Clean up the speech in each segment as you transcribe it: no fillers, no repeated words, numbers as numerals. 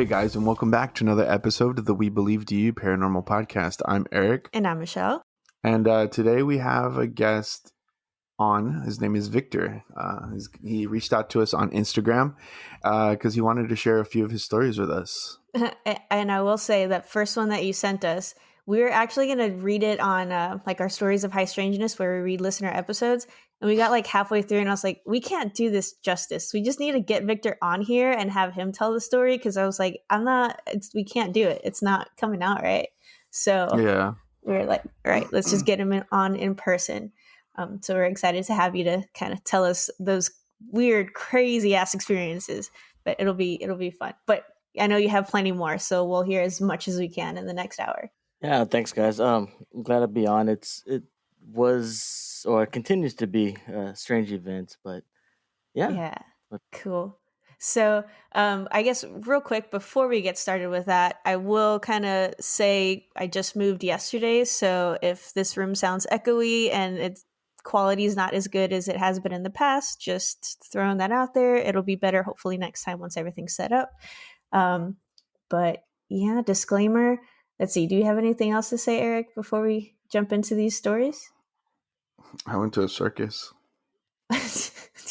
Hey guys, and welcome back to another episode of the We Believe Do You Paranormal Podcast. I'm Eric. And I'm Michelle. And today we have a guest on. His name is Victor. He reached out to us on Instagram because he wanted to share a few of his stories with us. And I will say that first one that you sent us, we're actually going to read it on our Stories of High Strangeness, where we read listener episodes. And we got halfway through and I was like, we can't do this justice. We just need to get Victor on here and have him tell the story. Because I was like, we can't do it. It's not coming out right. So yeah, we're like, all right, let's just get him on in person. So we're excited to have you to kind of tell us those weird, crazy ass experiences. But it'll be fun. But I know you have plenty more, so we'll hear as much as we can in the next hour. Yeah, thanks, guys. I'm glad to be on. It was or it continues to be a strange event, but yeah. Cool. So I guess real quick before we get started with that, I will kind of say I just moved yesterday, so if this room sounds echoey and its quality is not as good as it has been in the past, just throwing that out there. It'll be better hopefully next time once everything's set up. But yeah, disclaimer. Let's see. Do you have anything else to say, Eric, before we jump into these stories? I went to a circus. Do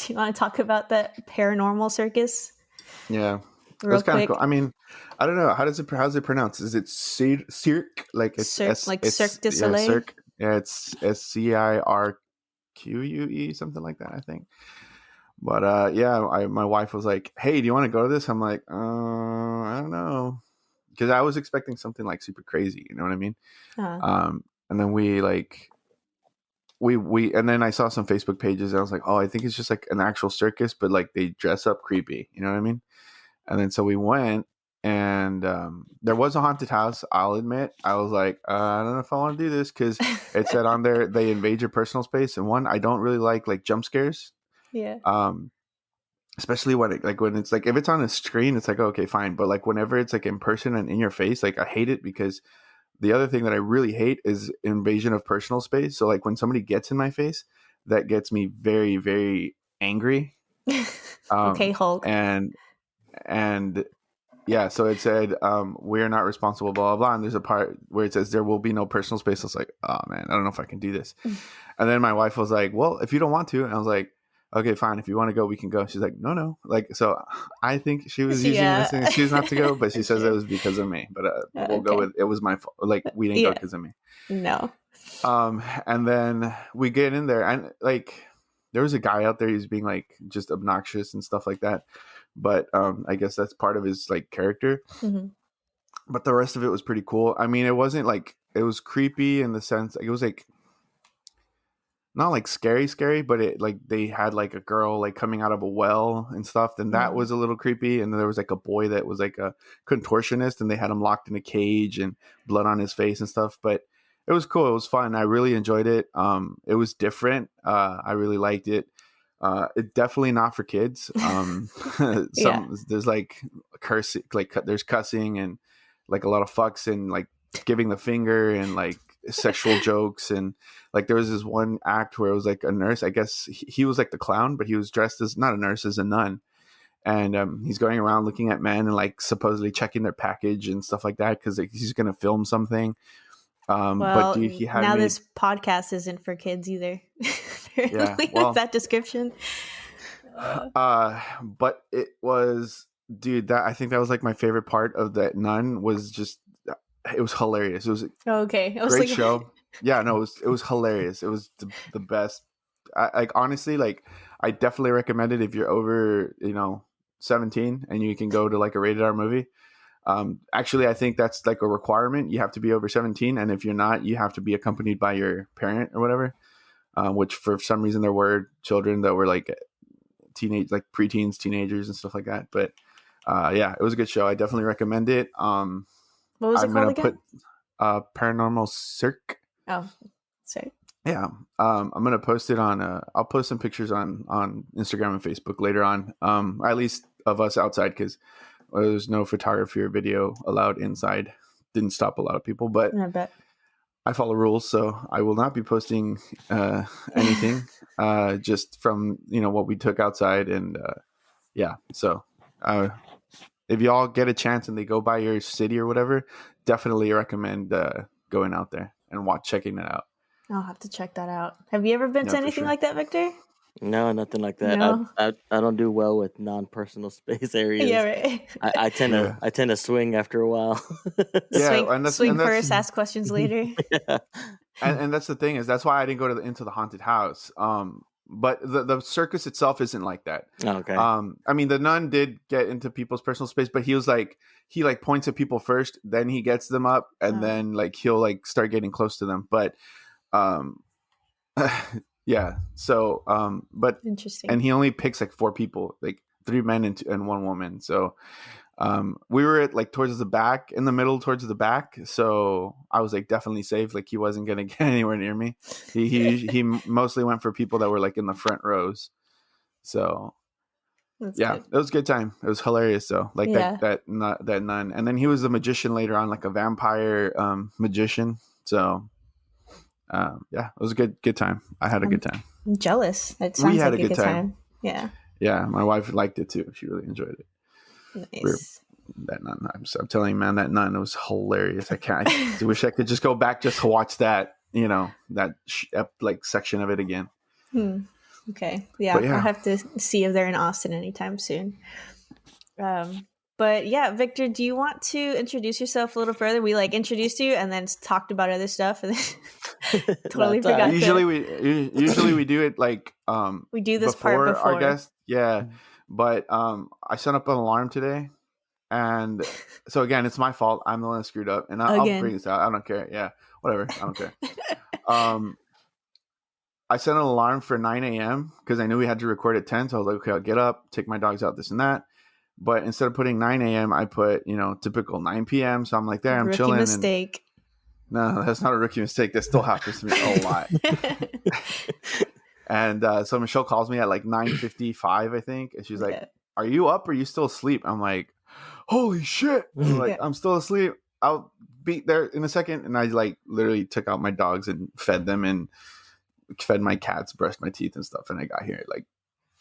you want to talk about that paranormal circus? Yeah, it was kind of cool. I mean, I don't know. How's it pronounced? Is it Cirque? Like it's Cirque du Soleil? Yeah, Cirque. Yeah, it's SCIRQUE, something like that, I think. But my wife was like, "Hey, do you want to go to this?" I'm like, I don't know, because I was expecting something super crazy. You know what I mean? And then we and then I saw some Facebook pages and I was like, oh, I think it's just an actual circus, but they dress up creepy. You know what I mean? And then so we went, and there was a haunted house. I'll admit, I was like, I don't know if I want to do this, because it said on there they invade your personal space. And one, I don't really like jump scares. Yeah. Especially when it's if it's on a screen, it's okay, fine. But whenever it's in person and in your face, I hate it, because the other thing that I really hate is invasion of personal space. So when somebody gets in my face, that gets me very, very angry. Okay, Hulk. And yeah, so it said, we're not responsible, blah, blah, blah. And there's a part where it says there will be no personal space. I was like, oh man, I don't know if I can do this. And then my wife was like, well, if you don't want to. And I was like, okay, fine. If you want to go, we can go. She's like, no. So I think she was using this and she's not to go, but she says it was because of me. But we'll go with, it was my fault. We didn't go because of me. No. And then we get in there, and there was a guy out there. He's being just obnoxious and stuff like that. But I guess that's part of his character. Mm-hmm. But the rest of it was pretty cool. I mean, it wasn't it was creepy in the sense it was not scary, but it they had a girl coming out of a well and stuff, and that was a little creepy. And then there was a boy that was a contortionist, and they had him locked in a cage and blood on his face and stuff. But it was cool. It was fun. I really enjoyed it. It was different. I really liked it. It definitely not for kids. There's cursing, there's cussing, and a lot of fucks, and giving the finger, and sexual jokes. And there was this one act where it was a nurse. I guess he was the clown, but he was dressed as not a nurse, as a nun. And he's going around looking at men and supposedly checking their package and stuff like that, because he's going to film something. But dude, he had this podcast isn't for kids either. Yeah, well, that description. But it was, dude, that I think that was my favorite part of that nun was just, it was hilarious. It was okay. It was great show. Yeah, no, it was hilarious. It was the best. I honestly, I definitely recommend it if you're over 17 and you can go to a rated R movie. Actually, I think that's a requirement. You have to be over 17, and if you're not, you have to be accompanied by your parent or whatever. Which for some reason there were children that were teenage, preteens, teenagers, and stuff like that. But yeah, it was a good show. I definitely recommend it. What was it called again? Paranormal Cirque. Oh, sorry. Yeah. I'm gonna post it on. I'll post some pictures on Instagram and Facebook later on. At least of us outside, because there's no photography or video allowed inside. Didn't stop a lot of people, but I bet. I follow rules, so I will not be posting anything just from what we took outside. And yeah, so if y'all get a chance and they go by your city or whatever, definitely recommend going out there and checking it out. I'll have to check that out. Have you ever been to anything like that, Victor? No, nothing like that. No? I don't do well with non-personal space areas. Yeah, right. I tend to swing after a while. Swing first, ask questions later. Yeah. And that's the thing, is that's why I didn't go into the haunted house. But the circus itself isn't like that. Oh, okay. I mean, the nun did get into people's personal space, but he points at people first, then he gets them up, and then like he'll like start getting close to them. But yeah. So but interesting. And he only picks like 4 people, like 3 men and 1 woman. So we were at like towards the back, in the middle towards the back, so I was like definitely safe. Like he wasn't gonna get anywhere near me. He mostly went for people that were like in the front rows. So That's yeah, good. it was a good time. It was hilarious though. Like that nun, and then he was a magician later on, like a vampire magician. So yeah, it was a good time. I had a good time. I'm jealous. It sounds had like a good time. Yeah, my wife liked it too. She really enjoyed it. Nice. That nun, I'm telling you, man, that nun, it was hilarious. I wish I could just go back just to watch that, that like section of it again. Okay, yeah, I'll have to see if they're in Austin anytime soon. But yeah, Victor, do you want to introduce yourself a little further? We like introduced you and then talked about other stuff, and then totally forgot. Usually we do it like we do this part before our guest. Yeah, but I set up an alarm today. And so again, it's my fault. I'm the one that screwed up, and I'll bring this out. I don't care. Yeah, whatever. I don't care. I set an alarm for 9 a.m. because I knew we had to record at 10. So I was like, okay, I'll get up, take my dogs out, this and that. But instead of putting 9 a.m., I put typical 9 p.m. So I'm like, there, I'm chilling. Mistake. No, that's not a rookie mistake. That still happens to me a lot. And so Michelle calls me at like 9:55, I think, and she's like, "Are you up? Or are you still asleep?" I'm like, holy shit. I'm like, I'm still asleep. I'll be there in a second. And I like literally took out my dogs and fed them and fed my cats, brushed my teeth and stuff. And I got here like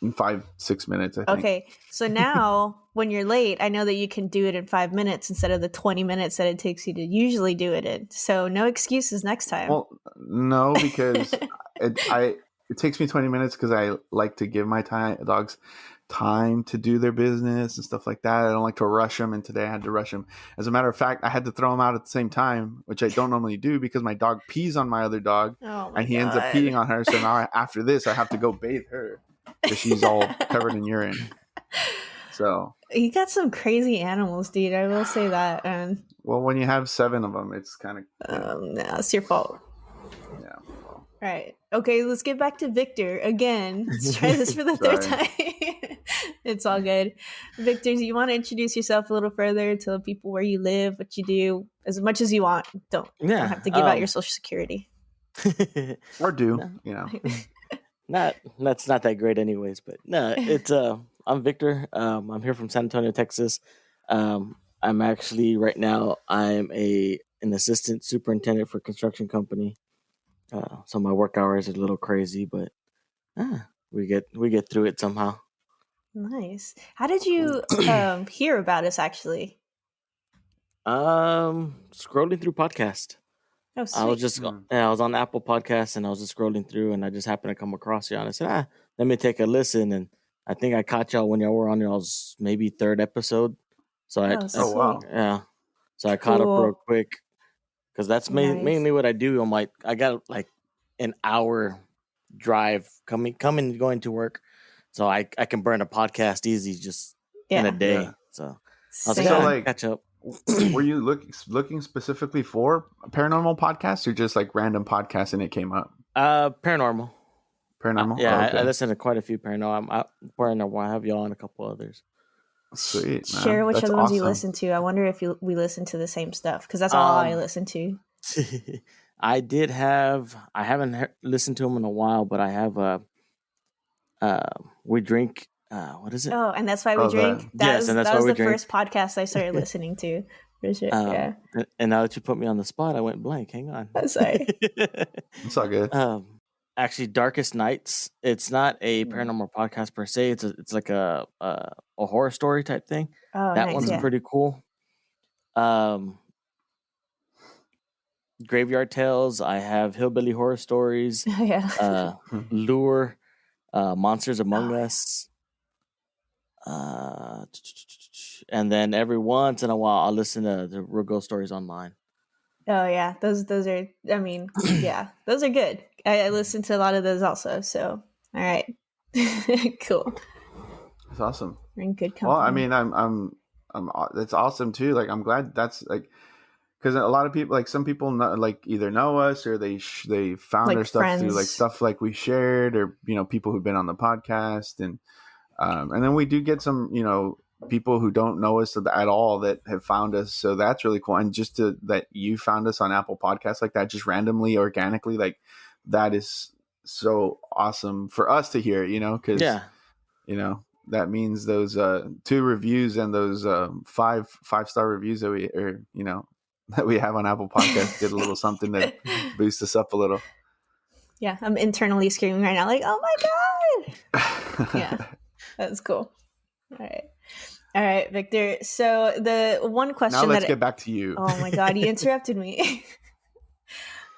in 5-6 minutes, I think. Okay. So now when you're late, I know that you can do it in 5 minutes instead of the 20 minutes that it takes you to usually do it in. So no excuses next time. Well, no, because it takes me 20 minutes because I like to give my dogs time to do their business and stuff like that. I don't like to rush them, and today I had to rush them. As a matter of fact, I had to throw them out at the same time, which I don't normally do because my dog pees on my other dog, and he ends up peeing on her. So now after this, I have to go bathe her because she's all covered in urine. So you got some crazy animals, dude. I will say that. And well, when you have 7 of them, it's kind of no, it's your fault. Yeah. All right. Okay, let's get back to Victor again. Let's try this for the third time. It's all good. Victor, do you want to introduce yourself a little further? Tell people where you live, what you do, as much as you want. Don't have to give out your social security. Or do, That's not that great anyways, but no, it's I'm Victor. I'm here from San Antonio, Texas. I'm actually right now I'm an assistant superintendent for a construction company. So my work hours are a little crazy, but we get through it somehow. Nice. How did you hear about us actually? Scrolling through podcast. Oh, sweet. I was on Apple Podcasts and I was just scrolling through and I just happened to come across you and I said, let me take a listen. And I think I caught y'all when y'all were on y'all's maybe 3rd episode. So wow. Yeah. So I caught up real quick because that's mainly what I do. I'm like, I got like an hour drive coming and going to work. So I can burn a podcast easy just in a day. Yeah. So I was like, catch up. Were you looking specifically for paranormal podcasts or just like random podcasts and it came up? Paranormal. Yeah, okay. I listen to quite a few paranormal. I have y'all and a couple others. Sweet. Man. Share which other ones you listen to. I wonder if we listen to the same stuff because that's all I listen to. I haven't listened to them in a while, but I have We Drink. What is it? Oh, and that's why we drink. That was the first podcast I started listening to. For sure. Yeah. And now that you put me on the spot, I went blank. Hang on. I'm sorry. It's all good. actually Darkest Nights. It's not a paranormal podcast per se. It's like a horror story type thing. Oh, That nice. one's Yeah. pretty cool. Graveyard Tales. I have Hillbilly Horror Stories. Yeah. Lure. Monsters Among Oh, yeah. Us. And then every once in a while, I'll listen to the Real Ghost Stories Online. Oh yeah, those are. I mean, yeah, those are good. I listen to a lot of those also. So, all right, cool. That's awesome. We're in good company. Well, I mean, I'm that's awesome too. Like, I'm glad that's like, because a lot of people, like some people know, like either know us or they found Like our stuff through like friends. stuff like we shared, or people who've been on the podcast, and then we do get some people who don't know us at all that have found us, so that's really cool. And just that you found us on Apple Podcasts like that, just randomly, organically, like that is so awesome for us to hear, because that means those 2 reviews and those 5-star reviews that that we have on Apple Podcasts did a little something to boost us up a little. Yeah, I'm internally screaming right now, like, "Oh my god!" Yeah, that's cool. All right, Victor. So the one question now let's get back to you. Oh my god, you interrupted me.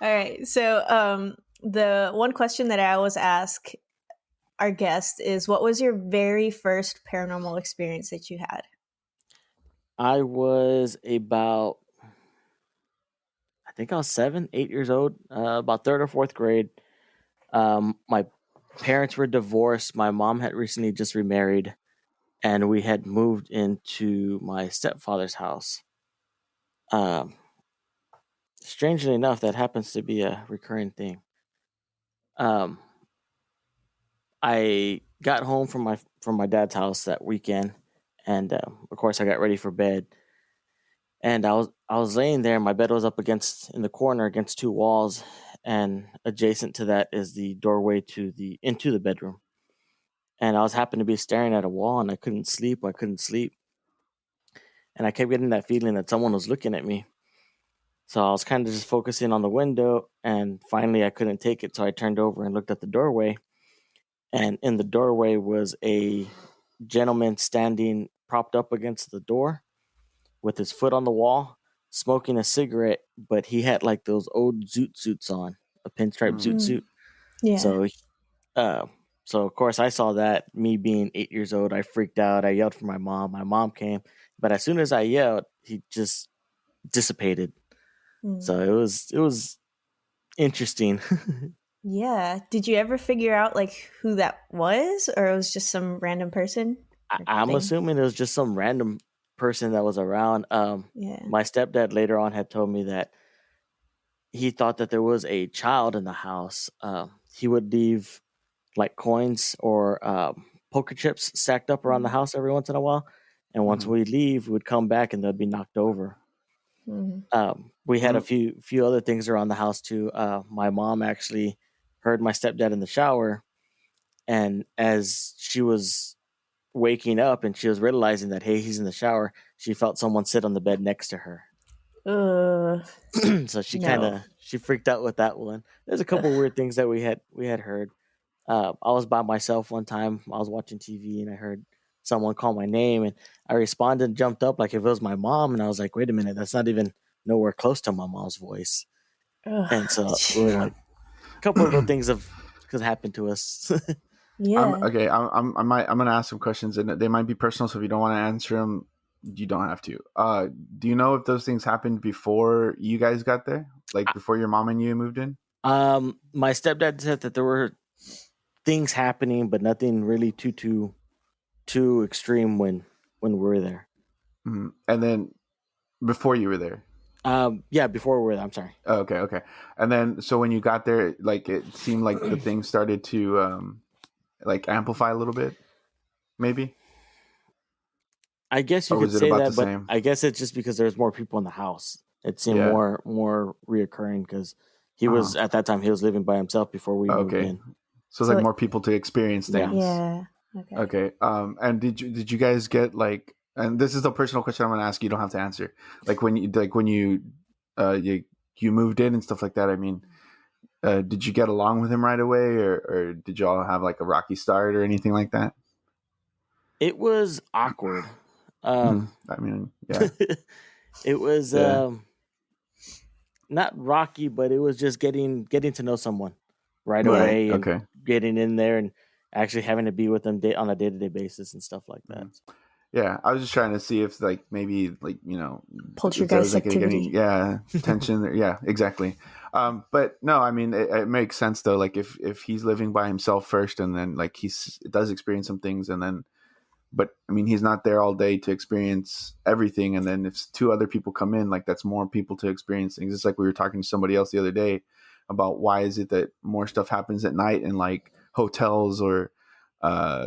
All right, so the one question that I always ask our guest is, what was your very first paranormal experience that you had? I was about, I think I was 7, 8 years old, about 3rd or 4th grade. My parents were divorced. My mom had recently just remarried, and we had moved into my stepfather's house. Strangely enough, that happens to be a recurring thing. I got home from my dad's house that weekend, and of course I got ready for bed. And I was laying there. My bed was up in the corner against 2 walls, and adjacent to that is the doorway into the bedroom. And I was happened to be staring at a wall, and I couldn't sleep. And I kept getting that feeling that someone was looking at me. So I was kind of just focusing on the window, and finally I couldn't take it, so I turned over and looked at the doorway. And in the doorway was a gentleman standing propped up against the door with his foot on the wall, smoking a cigarette, but he had like those old zoot suits on, a pinstripe zoot suit. Yeah. So of course I saw that. Me being 8 years old, I freaked out. I yelled for my mom. My mom came, but as soon as I yelled, he just dissipated. So it was interesting. Yeah. Did you ever figure out like who that was, or it was just some random person? I'm assuming it was just some random person that was around. My stepdad later on had told me that he thought that there was a child in the house. He would leave like coins or poker chips stacked up around the house every once in a while, and once we leave, we'd come back and they'd be knocked over. We had a few other things around the house too. My mom actually heard my stepdad in the shower, and as she was waking up and she was realizing that, hey, he's in the shower, she felt someone sit on the bed next to her. So she freaked out with that one. There's a couple weird things that we had heard. I was by myself one time. I was watching TV and I heard someone call my name, and I responded and jumped up like if it was my mom, and I was like, wait a minute, that's not even nowhere close to my mom's voice. And so like a couple of little things could happen to us. Yeah. I'm gonna ask some questions, and they might be personal, so if you don't want to answer them, you don't have to. Do you know if those things happened before you guys got there, like before your mom and you moved in? My stepdad said that there were things happening, but nothing really too extreme when we were there. Mm-hmm. And then before you were there? Yeah, before we were there. I'm sorry. Oh, okay. And then so when you got there, like it seemed like the things started to like amplify a little bit, maybe. I guess you could say that, but I guess it's just because there's more people in the house. It seemed more reoccurring because he was at that time he was living by himself before we moved in. So it's like more people to experience things. Yeah. Okay. And did you guys get like? And this is the personal question I'm going to ask. You don't have to answer. Like when you moved in and stuff like that. I mean, Did you get along with him right away, or did y'all have like a rocky start or anything like that? It was awkward. I mean, yeah, It was yeah, not rocky, but it was just getting to know someone right right, away and okay. getting in there and actually having to be with them on a day-to-day basis and stuff like that. Mhm. Yeah, I was just trying to see if like maybe like if there was Poltergeist like any activity. tension there. Yeah, exactly. But no, I mean it makes sense though. Like if he's living by himself first, and then like he's does experience some things, and then but I mean he's not there all day to experience everything, and then if two other people come in, like that's more people to experience things. It's like we were talking to somebody else the other day about why is it that more stuff happens at night in like hotels or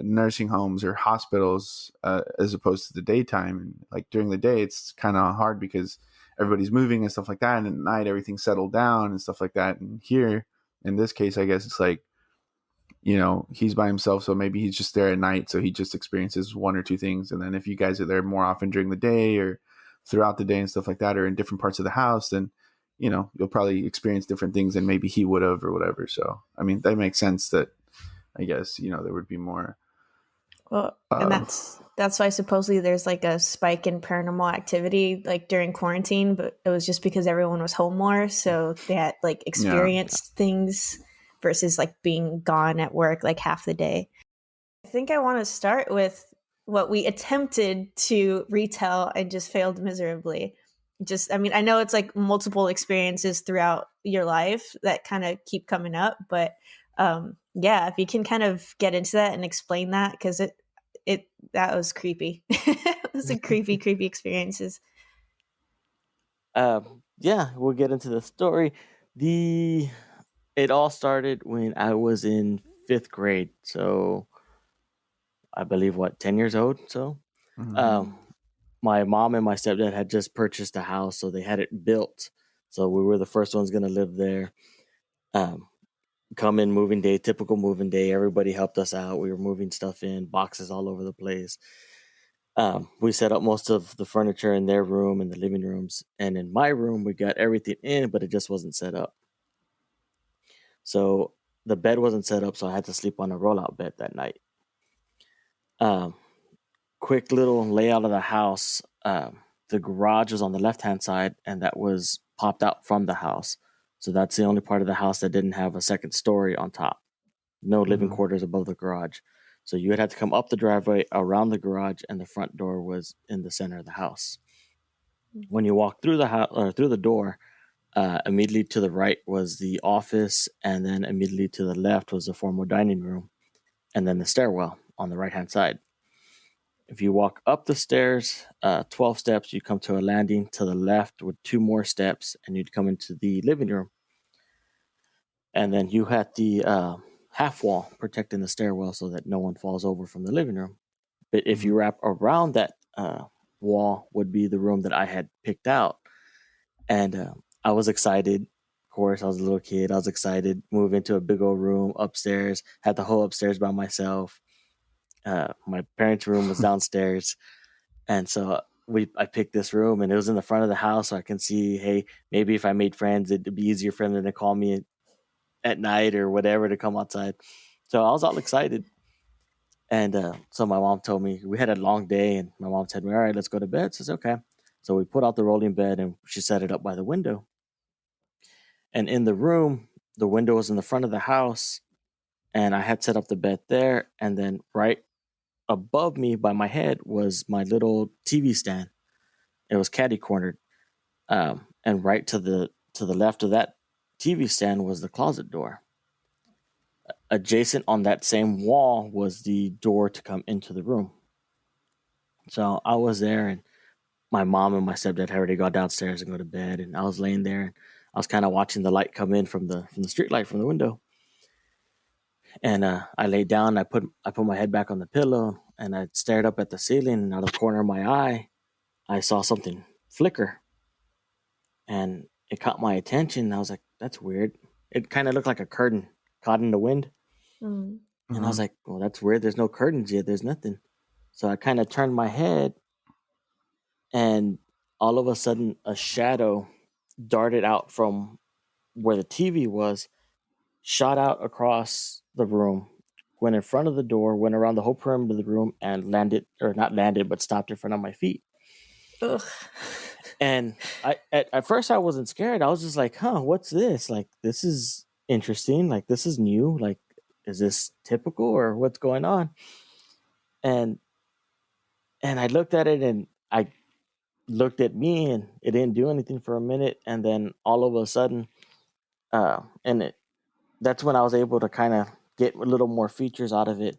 nursing homes or hospitals as opposed to the daytime. And like during the day it's kind of hard because everybody's moving and stuff like that, and at night everything's settled down and stuff like that. And here in this case I guess it's like he's by himself, so maybe he's just there at night, so he just experiences one or two things. And then if you guys are there more often during the day or throughout the day and stuff like that, or in different parts of the house, then you'll probably experience different things than maybe he would have or whatever. So I mean that makes sense that I guess there would be more Well, and of that's why supposedly there's like a spike in paranormal activity like during quarantine, but it was just because everyone was home more, so they had like yeah. experienced things versus like being gone at work like half the day. I think I want to start with what we attempted to retell and just failed miserably. Just, I mean, I know it's like multiple experiences throughout your life that kind of keep coming up, but yeah, if you can kind of get into that and explain that, because it that was creepy. It was a creepy experiences. Yeah, we'll get into the story. The It all started when I was in 5th grade, so I believe 10 years old. So, Mm-hmm. um, my mom and my stepdad had just purchased a house, so they had it built. So we were the first ones going to live there. Um, Come in moving day, typical moving day. Everybody helped us out. We were moving stuff in, boxes all over the place. We set up most of the furniture in their room and the living rooms, and in my room we got everything in, but it just wasn't set up. So the bed wasn't set up, so I had to sleep on a rollout bed that night. Um, Quick little layout of the house. The garage was on the left hand side, and that was popped out from the house. So that's the only part of the house that didn't have a second story on top. No living Mm-hmm. quarters above the garage. So you would have to come up the driveway around the garage, and the front door was in the center of the house. When you walk through the house or through the door, immediately to the right was the office, and then immediately to the left was the formal dining room, and then the stairwell on the right hand side. If you walk up the stairs, 12 steps, you come to a landing to the left with 2 more steps, and you'd come into the living room. And then you had the half wall protecting the stairwell so that no one falls over from the living room. But if you Mm-hmm. wrap around that wall, would be the room that I had picked out. And I was excited. Of course, I was a little kid. I was excited. Move into a big old room upstairs. Had the whole upstairs by myself. My parents' room was downstairs, and so I picked this room, and it was in the front of the house, so I can see. Hey, maybe if I made friends, it'd be easier for them to call me at night or whatever to come outside. So I was all excited, and so my mom told me we had a long day, and my mom said, "All right, let's go to bed." So I said, "Okay." So we put out the rolling bed, and she set it up by the window. And in the room, the window was in the front of the house, and I had set up the bed there. And then right above me by my head was my little TV stand. It was catty cornered, and right to the left of that TV stand was the closet door. Adjacent on that same wall was the door to come into the room. So I was there, and my mom and my stepdad had already gone downstairs and go to bed, and I was laying there, and I was kind of watching the light come in from the street light from the window. And I laid down. I put my head back on the pillow, and I stared up at the ceiling. And out of the corner of my eye, I saw something flicker, and it caught my attention. I was like, "That's weird." It kind of looked like a curtain caught in the wind, Mm. and I was Mm-hmm. like, "Well, that's weird. There's no curtains yet. There's nothing." So I kind of turned my head, and all of a sudden, a shadow darted out from where the TV was shot out across the room, went in front of the door, went around the whole perimeter of the room, and landed, or not landed, but stopped in front of my feet. Ugh. And at first I wasn't scared. I was just like, huh, what's this? Like, this is interesting. Like, this is new. Like, is this typical or what's going on? And I looked at it, and I looked at me, and it didn't do anything for a minute. And then all of a sudden, that's when I was able to kind of get a little more features out of it.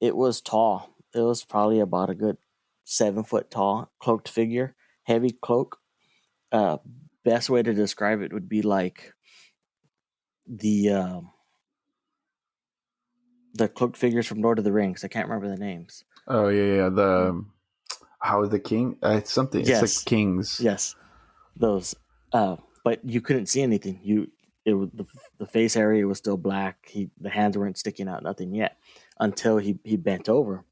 It was tall. It was probably about a good 7 foot tall, cloaked figure, heavy cloak. Uh, Best way to describe it would be like the cloaked figures from Lord of the Rings. I can't remember the names. Oh yeah. The how is the king? It's something. It's like Yes, kings. yes, those. But you couldn't see anything. It was the face area was still black. The hands weren't sticking out, nothing yet, until he bent over.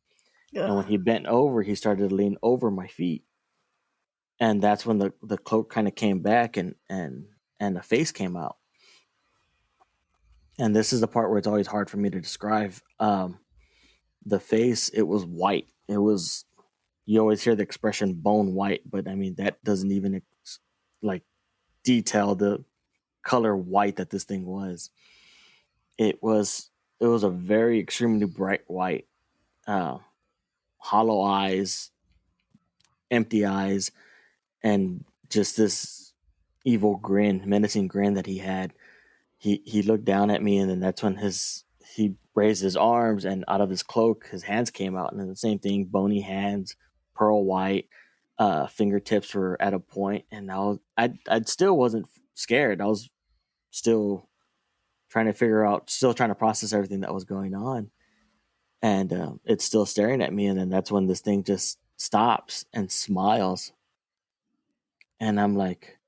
And when he bent over, he started to lean over my feet, and that's when the cloak kind of came back, and the face came out. And this is the part where it's always hard for me to describe. The face, it was white. It was, you always hear the expression bone white, but I mean that doesn't even like detail the color white that this thing was. It was a very extremely bright white, uh, hollow eyes, empty eyes, and just this evil grin, menacing grin that he had. He looked down at me, and then that's when he raised his arms, and out of his cloak, his hands came out, and then the same thing, bony hands, pearl white, fingertips were at a point, and I still wasn't scared. I was still trying to figure out, still trying to process everything that was going on, and it's still staring at me, and then that's when this thing just stops and smiles, and I'm like,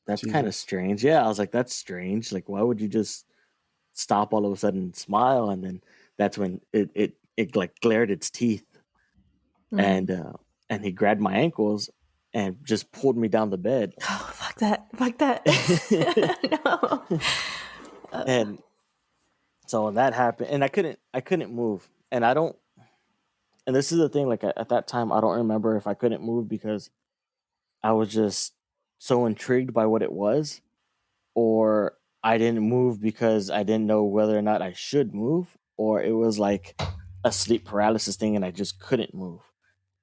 that's kind of Jesus. strange. Yeah, I was like, that's strange. Like, why would you just stop all of a sudden and smile? And then that's when it like glared its teeth, and he grabbed my ankles and just pulled me down the bed. Oh, fuck that. No. And so when that happened, and I couldn't move, and I don't. And this is the thing, like at that time, I don't remember if I couldn't move because I was just so intrigued by what it was, or I didn't move because I didn't know whether or not I should move, or it was like a sleep paralysis thing and I just couldn't move.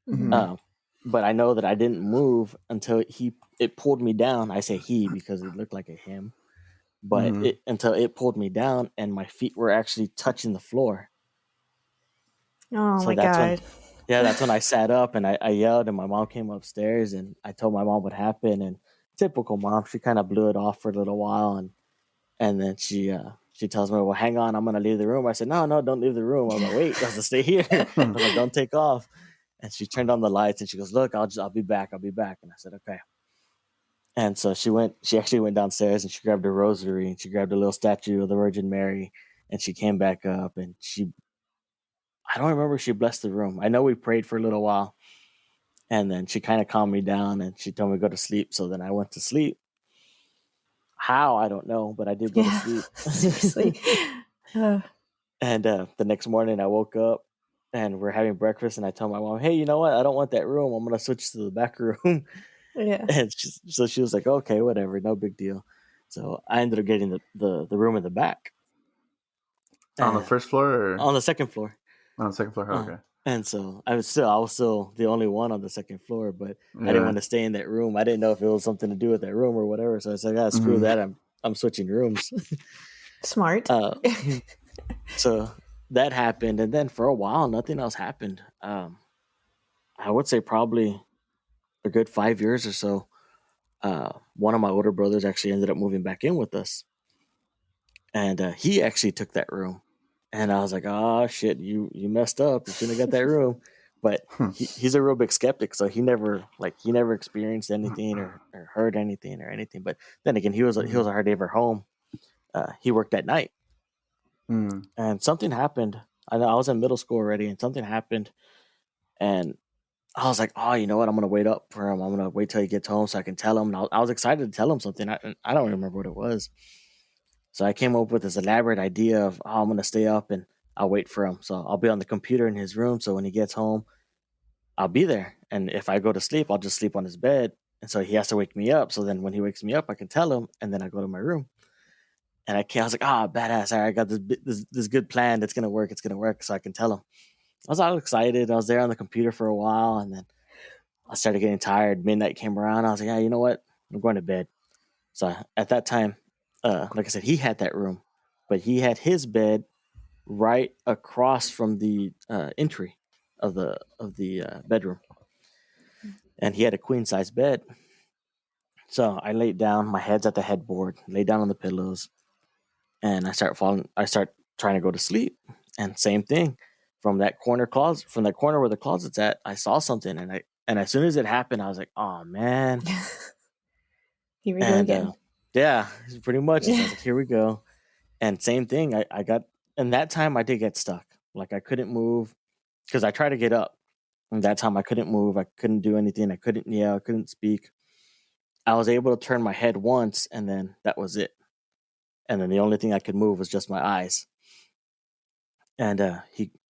Mhm. But I know that I didn't move until it pulled me down. I say he because it looked like a him, but Mhm. until it pulled me down and my feet were actually touching the floor. Oh So my god. that's when I sat up and I yelled, and my mom came upstairs, and I told my mom what happened. And typical mom, she kind of blew it off for a little while, and then she tells me, "Well, hang on, I'm gonna leave the room." I said, "No, no, don't leave the room." I was like, "Wait, I was to stay here." I was like, "Don't take off." And she turned on the lights and she goes, "Look, I'll be back. I'll be back." And I said, "Okay." And so she actually went downstairs and she grabbed a rosary and she grabbed a little statue of the Virgin Mary, and she came back up, and I don't remember if she blessed the room. I know we prayed for a little while, and then she kind of calmed me down and she told me to go to sleep. So then I went to sleep. How, I don't know, but I did go to Yeah. sleep. Seriously. And the next morning I woke up and we're having breakfast, and I told my mom, "Hey, you know what? I don't want that room. I'm gonna switch to the back room." Yeah. And so she was like, "Okay, whatever, no big deal." So I ended up getting the room in the back, On the uh, first floor or on the second floor. on the second floor? Uh, Okay. and so I was still the only one on the second floor, but I didn't Yeah. want to stay in that room. I didn't know if it was something to do with that room or whatever. So I said, "Ah, screw Mhm. that. I'm switching rooms." Smart. uh, so that happened, and then for a while, nothing else happened. I would say probably a good 5 years or so. One of my older brothers actually ended up moving back in with us, and he actually took that room. And I was like, "Oh shit, you messed up. You shouldn't have got that room." But he's a real big skeptic, so he never experienced anything or heard anything or anything. But then again, he was a hard ever home. He worked at night, Mhm. and something happened. I know I was in middle school already, and something happened, and I was like, "Oh, you know what? I'm gonna wait up for him. I'm gonna wait till he gets home so I can tell him." And I was excited to tell him something. I don't remember what it was, So I came up with this elaborate idea of how I'm going to stay up and I'll wait for him. So I'll be on the computer in his room. So when he gets home, I'll be there. And if I go to sleep, I'll just sleep on his bed. And so he has to wake me up. So then when he wakes me up, I can tell him, and then I go to my room. And I was like, badass! All right, I got this good plan that's gonna work. It's gonna work. So I can tell him. I was all excited. I was there on the computer for a while, and then I started getting tired. Midnight came around. I was like, yeah, you know what? I'm going to bed. So at that time, like I said, he had that room, but he had his bed right across from the entry of the bedroom, and he had a queen size bed. So I laid down. My head's at the headboard. Lay down on the pillows, and I start falling. I start trying to go to sleep, and same thing. From that corner where the closet's at, I saw something, and as soon as it happened, I was like, "Oh man!" Here we go And again. yeah, pretty much. I was like, "Here we go." And same thing. I got, and that time I did get stuck. Like I couldn't move because I tried to get up, and that time I couldn't move. I couldn't do anything. I couldn't yell. I couldn't speak. I was able to turn my head once, and then that was it. And then the only thing I could move was just my eyes. And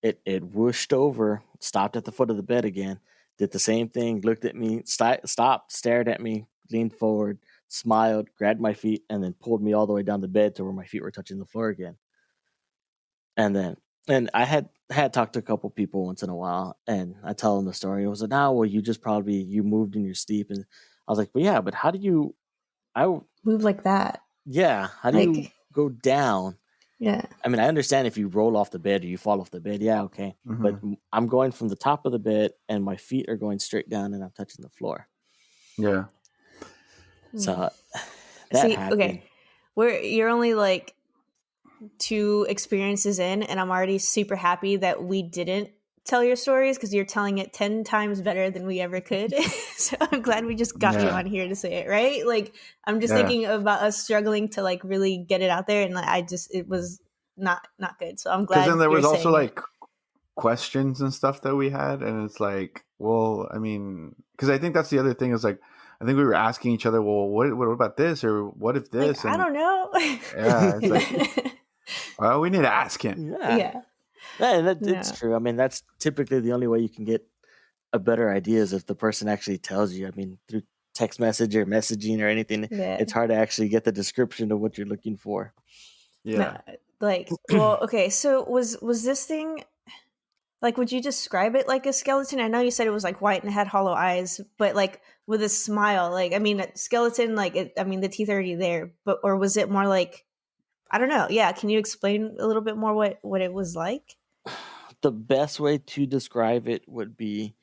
it whooshed over, stopped at the foot of the bed again, did the same thing, looked at me, stopped, stared at me, leaned forward, smiled, grabbed my feet, and then pulled me all the way down the bed to where my feet were touching the floor again. And I had talked to a couple people once in a while, and I tell them the story. It was like, "No, well, you moved in your sleep," and I was like, "But yeah, but how do you, I Move like that. how do you Like, go down?" yeah. I mean, I understand if you roll off the bed or you fall off the bed, yeah, okay. But Mm-hmm. I'm going from the top of the bed, and my feet are going straight down, and I'm touching the floor. Yeah. So that See, happened. okay. You're only like 2 experiences in, and I'm already super happy that we didn't tell your stories because you're telling it 10 times better than we ever could. So I'm glad we just got you Yeah. on here to say it, right? Like, I'm just Yeah. thinking about us struggling to like really get it out there, and like, it was not good. So I'm Because then glad there you're was also saying it. like questions and stuff that we had, and it's like, well, I mean, because I think that's the other thing is like, I think we were asking each other, well, what about this, or what if Like, this, I and don't know. yeah, it's like, well, we need to ask him. Yeah. Yeah. And it's Yeah. true. I mean, that's typically the only way you can get a better idea is if the person actually tells you. I mean, through text message or messaging or anything, Yeah. it's hard to actually get the description of what you're looking for. No, Yeah. like, well, okay. So was this thing like? Would you describe it like a skeleton? I know you said it was like white and had hollow eyes, but like with a smile. Like, I mean, a skeleton. Like, I mean, the teeth are already there, but or was it more like I don't know? Yeah, can you explain a little bit more what it was like? The best way to describe it would be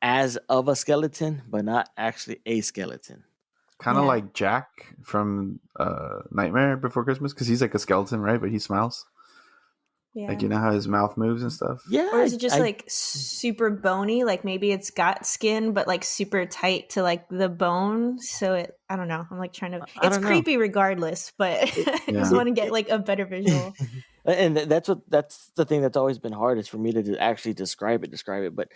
as of a skeleton, but not actually a skeleton. Kind of Yeah, like Jack from Nightmare Before Christmas, because he's like a skeleton, right? But he smiles. Like, yeah. you know how his mouth moves and stuff. Yeah, Or is it just I like super bony? Like maybe it's got skin, but like super tight to like the bone. So I don't know. I'm like trying to, I it's don't know. creepy regardless, but It I just Yeah. want to get like a better visual. and that's the thing that's always been hard is for me to actually describe it. But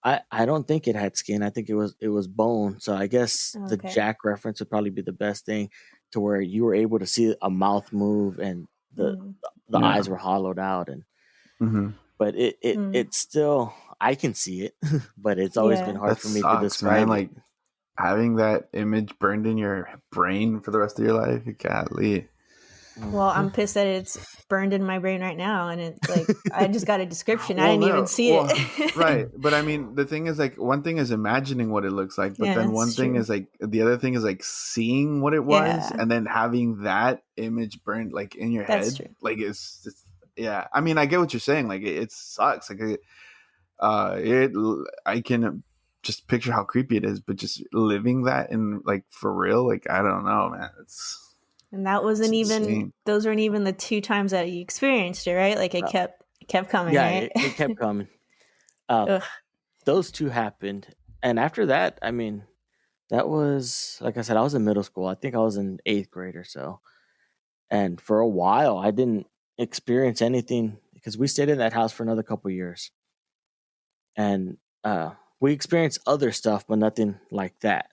I don't think it had skin. I think it was bone. So I guess the Okay. Jack reference would probably be the best thing, to where you were able to see a mouth move and the Mm, the Yeah. eyes were hollowed out. And Hmm. but mm, it's still, I can see it, but it's always been yeah. hard That for me to sucks, man. describe it. Like having that image burned in your brain for the rest of your life. Golly. Well, Mhm. I'm pissed that it's burned in my brain right now. And it like, I just got a description. I Well, didn't even no, see well, it. right. But I mean, the thing is, like, one thing is imagining what it looks like, but Yeah, then it's one thing true. is like the other thing is like seeing what it was, Yeah, and then having that image burned like in your that's head. true. Like, it's yeah. I mean, I get what you're saying. Like, it sucks. Like, it I can just picture how creepy it is, but just living that in like for real, like, I don't know, man. And that It's wasn't even, insane. those weren't even the 2 times that you experienced it, right? Like Uh, it kept coming, yeah, right? it kept coming. Uh, Ugh. those two happened, and after that, I mean, that was, like I said, I was in middle school. I think I was in 8th grade or so. And for a while, I didn't experience anything because we stayed in that house for another couple years. And we experienced other stuff, but nothing like that.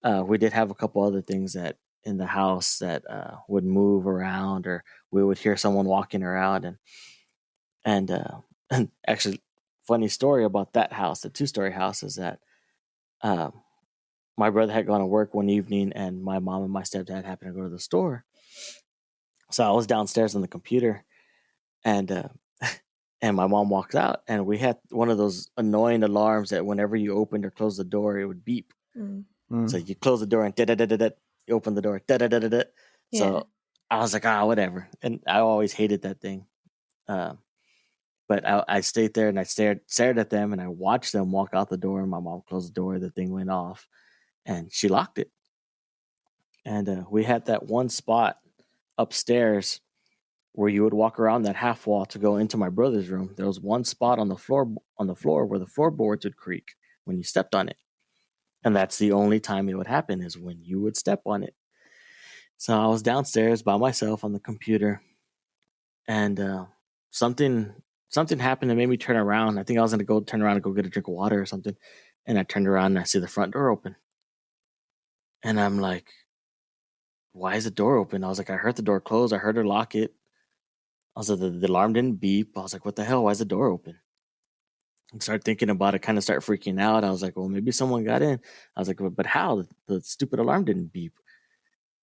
We did have a couple other things that in the house that would move around, or we would hear someone walking around. And actually, funny story about that house, the 2-story house, is that my brother had gone to work one evening, and my mom and my stepdad happened to go to the store. So I was downstairs on the computer, and and my mom walks out, and we had one of those annoying alarms that whenever you opened or closed the door, it would beep. So you close the door and da-da-da-da-da, you open the door, da-da-da-da-da. So I was like, whatever. And I always hated that thing. But I stayed there and I stared at them, and I watched them walk out the door, and my mom closed the door, the thing went off, and she locked it. And we had that one spot upstairs where you would walk around that half wall to go into my brother's room. There was one spot on the floor where the floorboards would creak when you stepped on it. And that's the only time it would happen, is when you would step on it. So I was downstairs by myself on the computer, and something happened that made me turn around. I think I was going to turn around and go get a drink of water or something. And I turned around and I see the front door open. And I'm like, why is the door open? I was like, I heard the door close. I heard her lock it. I was like, the alarm didn't beep. I was like, what the hell? Why is the door open? And started thinking about it, kind of start freaking out. I was like, well, maybe someone got in. I was like, but how? The stupid alarm didn't beep.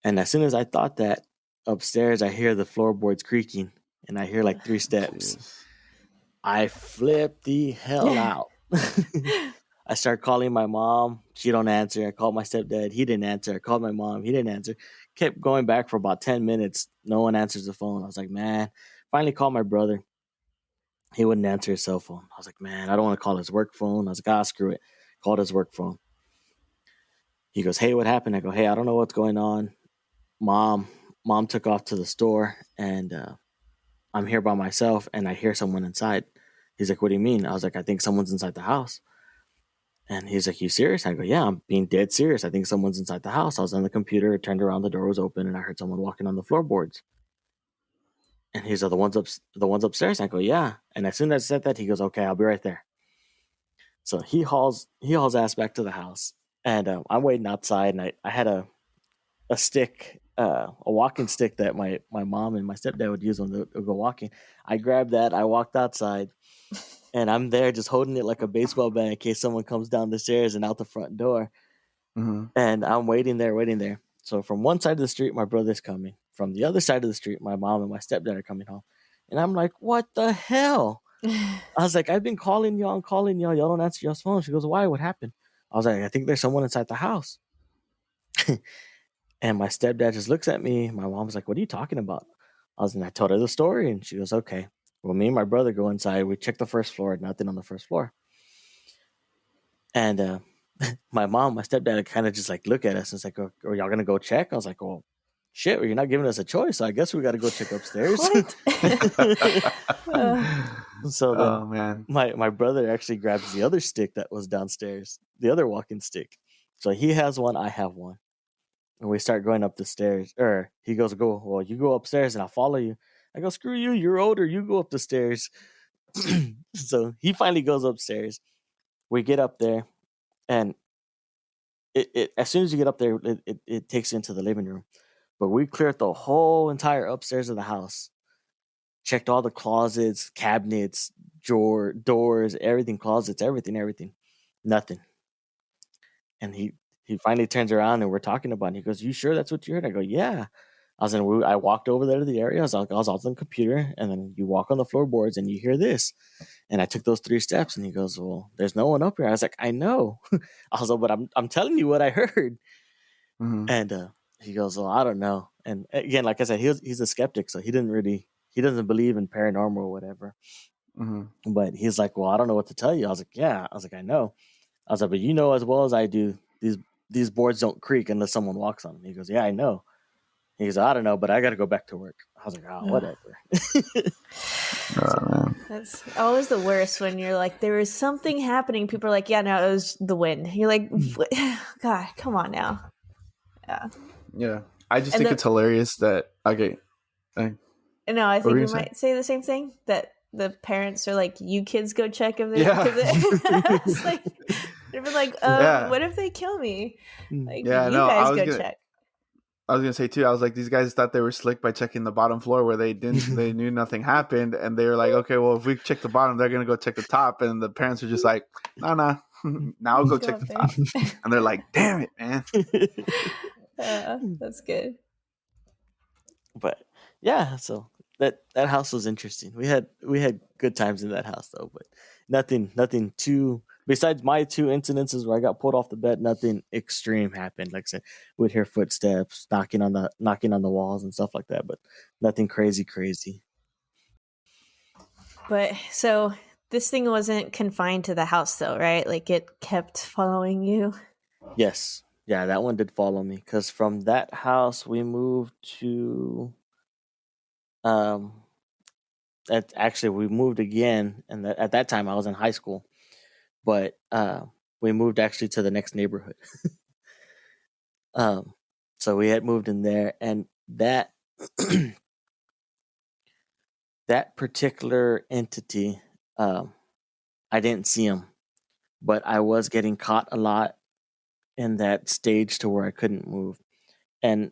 And as soon as I thought that, upstairs, I hear the floorboards creaking, and I hear like 3 steps. Jeez. I flipped the hell out. I started calling my mom. She don't answer. I called my stepdad. He didn't answer. I called my mom. He didn't answer. Kept going back for about 10 minutes. No one answers the phone. I was like, man. Finally called my brother. He wouldn't answer his cell phone. I was like, man, I don't want to call his work phone. I was like, screw it. Called his work phone. He goes, hey, what happened? I go, hey, I don't know what's going on. Mom took off to the store, and I'm here by myself, and I hear someone inside. He's like, what do you mean? I was like, I think someone's inside the house. And he's like, you serious? I go, yeah, I'm being dead serious. I think someone's inside the house. I was on the computer, turned around, the door was open, and I heard someone walking on the floorboards. And he's like, the ones upstairs? I go, yeah. And as soon as I said that, he goes, okay, I'll be right there. So he hauls ass back to the house, and I'm waiting outside, and I had a stick, a walking stick that my mom and my stepdad would use when they would go walking. I grabbed that. I walked outside, and I'm there just holding it like a baseball bat in case someone comes down the stairs and out the front door. Mm-hmm. And I'm waiting there. So from one side of the street, my brother's coming. From the other side of the street, my mom and my stepdad are coming home. And I'm like, what the hell? I was like, I've been calling y'all. Y'all don't answer y'all's phone. She goes, why? What happened? I was like, I think there's someone inside the house. And my stepdad just looks at me. My mom's like, what are you talking about? I told her the story, and she goes, okay. Well, me and my brother go inside. We check the first floor. Nothing on the first floor. And my stepdad kind of just like look at us and it's like, oh, are y'all going to go check? I was like, well, shit, well, you're not giving us a choice. So I guess we got to go check upstairs. So then oh, man. my brother actually grabs the other stick that was downstairs, the other walking stick. So he has one, I have one. And we start going up the stairs. Or he goes, well, you go upstairs and I'll follow you. I go, screw you, you're older, you go up the stairs. So he finally goes upstairs. We get up there, and it as soon as you get up there, it takes you into the living room. But we cleared the whole entire upstairs of the house. Checked all the closets, cabinets, doors, everything, closets, everything. Nothing. And he finally turns around and we're talking about it. He goes, you sure that's what you heard? I go, yeah. I walked over there to the area. I was on the computer, and then you walk on the floorboards and you hear this. And I took those 3 steps, and he goes, well, there's no one up here. I was like, I know. I was like, but I'm telling you what I heard. Mm-hmm. And he goes, well, I don't know. And again, like I said, he's a skeptic, so he doesn't believe in paranormal or whatever. Mm-hmm. But he's like, well, I don't know what to tell you. I was like, yeah. I was like, I know. I was like, but you know as well as I do, these boards don't creak unless someone walks on them. He goes, yeah, I know. He goes, I don't know, but I got to go back to work. I was like, whatever. Man. That's always the worst when you're like, there is something happening. People are like, yeah, no, it was the wind. You're like, God, come on now. Yeah. I just think it's hilarious that, okay. No, I think you might say the same thing, that the parents are like, you kids go check if they, it's like, they've been like, what if they kill me? Like, you guys go check. I was gonna say too. I was like, these guys thought they were slick by checking the bottom floor where they knew nothing happened, and they were like, okay, well, if we check the bottom, they're gonna go check the top, and the parents are just like, no, no, now I'll go Go check up the there. top, and they're like, damn it, man. That's good. But yeah, so that house was interesting. We had good times in that house though, but nothing too. Besides my two incidences where I got pulled off the bed, nothing extreme happened. Like I said, we'd hear footsteps knocking on the walls and stuff like that, but nothing crazy. But so this thing wasn't confined to the house though, right? Like it kept following you. Yes, yeah, that one did follow me because from that house we moved to um. Actually, we moved again, and at that time I was in high school, but we moved actually to the next neighborhood. Um, so we had moved in there, and that that particular entity, I didn't see him, but I was getting caught a lot in that stage to where I couldn't move. And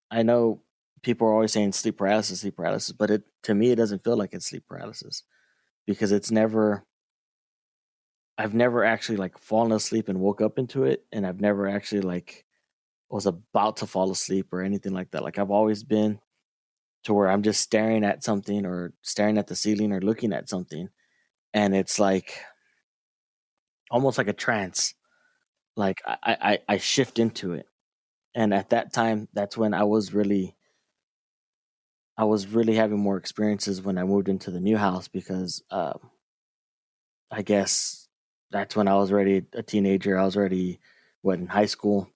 I know people are always saying sleep paralysis, but it to me it doesn't feel like it's sleep paralysis because I've never actually like fallen asleep and woke up into it, and I've never actually like was about to fall asleep or anything like that. Like I've always been to where I'm just staring at something or staring at the ceiling or looking at something, and it's like almost like a trance. Like I shift into it, and at that time, that's when I was really having more experiences when I moved into the new house because I guess that's when I was already a teenager. I was already in high school,